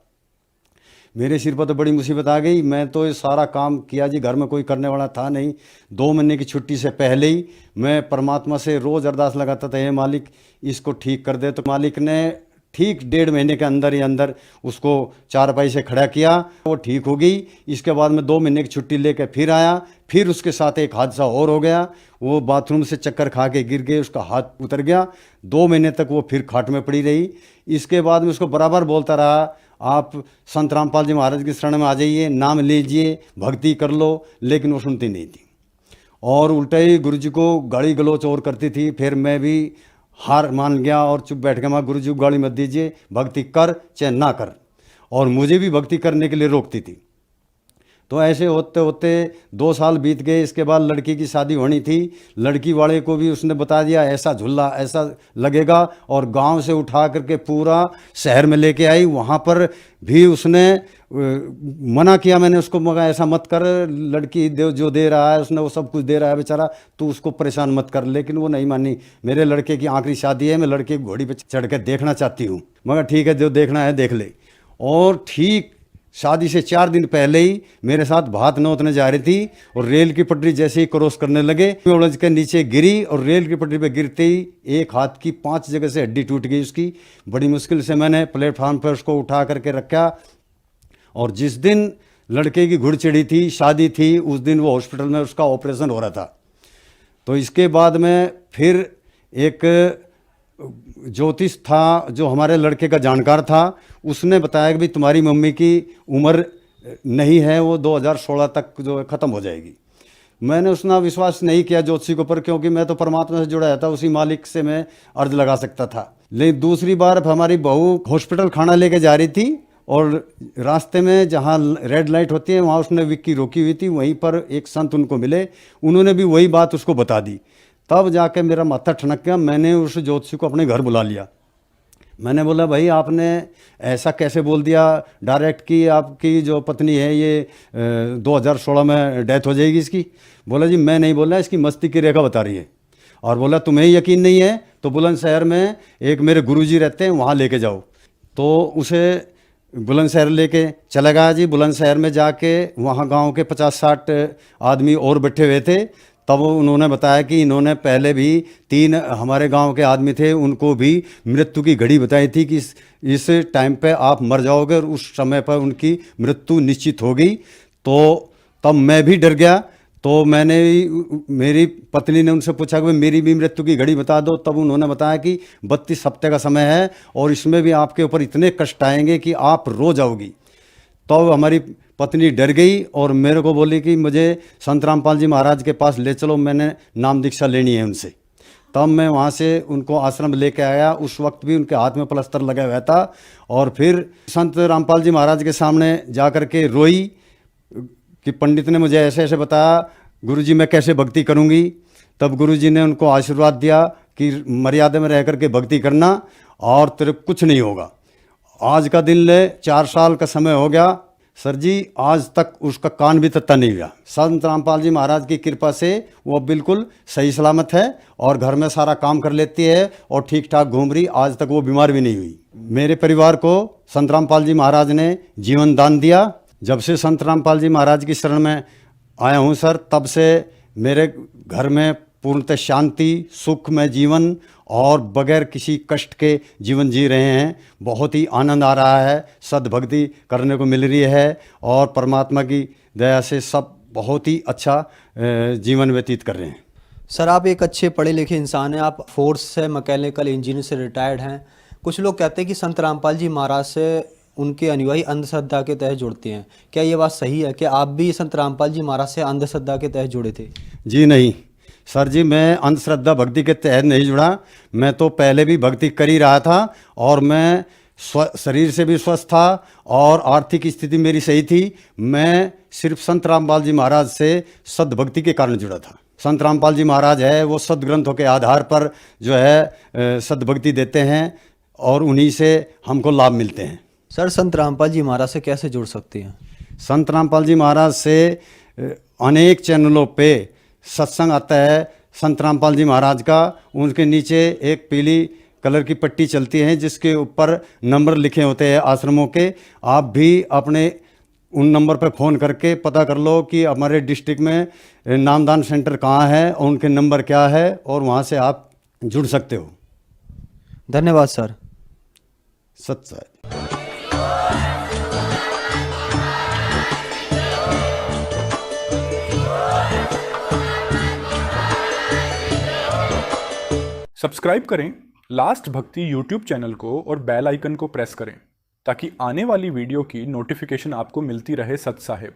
मेरे सिर पर तो बड़ी मुसीबत आ गई। मैं तो ये सारा काम किया जी, घर में कोई करने वाला था नहीं। 2 महीने की छुट्टी से पहले ही मैं परमात्मा से रोज़ अरदास लगाता था, हे मालिक इसको ठीक कर दे। तो मालिक ने ठीक 1.5 महीने के अंदर ही अंदर उसको चारपाई से खड़ा किया, वो ठीक हो गई। इसके बाद मैं 2 महीने की छुट्टी लेकर फिर आया, फिर उसके साथ एक हादसा और हो गया। वो बाथरूम से चक्कर खा के गिर गए, उसका हाथ उतर गया। 2 महीने तक वो फिर खाट में पड़ी रही। इसके बाद मैं उसको बराबर बोलता रहा, आप संत रामपाल जी महाराज की शरण में आ जाइए, नाम लीजिए, भक्ति कर लो, लेकिन वो सुनती नहीं थी और उल्टा ही गुरु जी को गाली गलौच और करती थी। फिर मैं भी हार मान गया और चुप बैठ गया। मैं गुरु जी को गाली मत दीजिए, भक्ति कर चाहे ना कर, और मुझे भी भक्ति करने के लिए रोकती थी। तो ऐसे होते होते 2 साल बीत गए। इसके बाद लड़की की शादी होनी थी। लड़की वाले को भी उसने बता दिया ऐसा झूला ऐसा लगेगा, और गांव से उठा करके पूरा शहर में लेके आई। वहाँ पर भी उसने मना किया, मैंने उसको मगा ऐसा मत कर, लड़की जो दे रहा है उसने वो सब कुछ दे रहा है बेचारा, तू उसको परेशान मत कर। लेकिन वो नहीं मानी। मेरे लड़के की आखिरी शादी है, मैं लड़के की घोड़ी पे चढ़ के देखना चाहती हूँ। मगर ठीक है, जो देखना है देख ले। और ठीक शादी से 4 दिन पहले ही मेरे साथ भात नोतने जा रही थी और रेल की पटरी जैसे ही क्रॉस करने लगे, उलझ के नीचे गिरी और रेल की पटरी पे गिरते ही एक हाथ की 5 जगह से हड्डी टूट गई उसकी। बड़ी मुश्किल से मैंने प्लेटफार्म पर उसको उठा करके रखा। और जिस दिन लड़के की घुड़ चढ़ी थी, शादी थी, उस दिन वो हॉस्पिटल में उसका ऑपरेशन हो रहा था। तो इसके बाद में फिर एक ज्योतिष था जो हमारे लड़के का जानकार था, उसने बताया कि भाई तुम्हारी मम्मी की उम्र नहीं है, वो 2016 तक जो है ख़त्म हो जाएगी। मैंने उसना विश्वास नहीं किया ज्योतिषी के ऊपर, क्योंकि मैं तो परमात्मा से जुड़ा था, उसी मालिक से मैं अर्ज लगा सकता था। लेकिन दूसरी बार हमारी बहू हॉस्पिटल खाना लेके जा रही थी और रास्ते में जहाँ रेड लाइट होती है वहाँ उसने विक्की रोकी हुई थी। वहीं पर एक संत उनको मिले, उन्होंने भी वही बात उसको बता दी। तब जाके मेरा माथा ठनक गया। मैंने उस ज्योतिषी को अपने घर बुला लिया। मैंने बोला भाई आपने ऐसा कैसे बोल दिया डायरेक्ट कि आपकी जो पत्नी है ये 2016 में डेथ हो जाएगी इसकी। बोला जी मैं नहीं बोल रहा, इसकी मस्तिष्क की रेखा बता रही है। और बोला तुम्हें यकीन नहीं है तो बुलंदशहर में एक मेरे गुरुजी रहते हैं, वहाँ लेके जाओ। तो उसे बुलंदशहर लेके चला गया जी। बुलंदशहर में जाके वहाँ गांव के 50-60 आदमी और बैठे हुए थे। तब उन्होंने बताया कि इन्होंने पहले भी 3 हमारे गांव के आदमी थे, उनको भी मृत्यु की घड़ी बताई थी कि इस टाइम पे आप मर जाओगे, और उस समय पर उनकी मृत्यु निश्चित हो गई। तो तब मैं भी डर गया। तो मैंने मेरी पत्नी ने उनसे पूछा कि मेरी भी मृत्यु की घड़ी बता दो। तब उन्होंने बताया कि 32 हफ्ते का समय है और इसमें भी आपके ऊपर इतने कष्ट आएंगे कि आप रो जाओगी। तो हमारी पत्नी डर गई और मेरे को बोली कि मुझे संत रामपाल जी महाराज के पास ले चलो, मैंने नाम दीक्षा लेनी है उनसे। तब मैं वहाँ से उनको आश्रम लेके आया। उस वक्त भी उनके हाथ में प्लास्टर लगा हुआ था। और फिर संत रामपाल जी महाराज के सामने जा कर के रोई कि पंडित ने मुझे ऐसे ऐसे बताया, गुरुजी मैं कैसे भक्ति करूँगी। तब गुरुजी ने उनको आशीर्वाद दिया कि मर्यादा में रह करके भक्ति करना और तेरे कुछ नहीं होगा। आज का दिन ले 4 साल का समय हो गया सर जी, आज तक उसका कान भी तत्ता नहीं हुआ। संत रामपाल जी महाराज की कृपा से वो बिल्कुल सही सलामत है और घर में सारा काम कर लेती है और ठीक ठाक घूम रही। आज तक वो बीमार भी नहीं हुई। मेरे परिवार को संत रामपाल जी महाराज ने जीवन दान दिया। जब से संत रामपाल जी महाराज की शरण में आया हूँ सर, तब से मेरे घर में पूर्णतः शांति सुखमय जीवन और बगैर किसी कष्ट के जीवन जी रहे हैं। बहुत ही आनंद आ रहा है, सद्भक्ति करने को मिल रही है और परमात्मा की दया से सब बहुत ही अच्छा जीवन व्यतीत कर रहे हैं। सर आप एक अच्छे पढ़े लिखे इंसान हैं, आप फोर्स से मैकेनिकल इंजीनियर से रिटायर्ड हैं। कुछ लोग कहते हैं कि संत रामपाल जी महाराज से उनके अनुयायी अंधश्रद्धा के तहत जुड़ते हैं, क्या ये बात सही है? क्या आप भी संत रामपाल जी महाराज से अंधश्रद्धा के तहत जुड़े थे? जी नहीं सर जी, मैं अंधश्रद्धा भक्ति के तहत नहीं जुड़ा। मैं तो पहले भी भक्ति कर ही रहा था और मैं शरीर से भी स्वस्थ था और आर्थिक स्थिति मेरी सही थी। मैं सिर्फ संत रामपाल जी महाराज से सद्भक्ति के कारण जुड़ा था। संत रामपाल जी महाराज है वो सद्ग्रंथों के आधार पर जो है सद्भक्ति देते हैं और उन्हीं से हमको लाभ मिलते हैं। सर संत रामपाल जी महाराज से कैसे जुड़ सकते हैं? संत रामपाल जी महाराज से अनेक चैनलों पे सत्संग आता है संत रामपाल जी महाराज का। उनके नीचे एक पीली कलर की पट्टी चलती है जिसके ऊपर नंबर लिखे होते हैं आश्रमों के। आप भी अपने उन नंबर पर फ़ोन करके पता कर लो कि हमारे डिस्ट्रिक्ट में नामदान सेंटर कहाँ है और उनके नंबर क्या है, और वहाँ से आप जुड़ सकते हो। धन्यवाद सर। सत्य। सब्सक्राइब करें लास्ट भक्ति यूट्यूब चैनल को और बेल आइकन को प्रेस करें ताकि आने वाली वीडियो की नोटिफिकेशन आपको मिलती रहे। सत साहिब।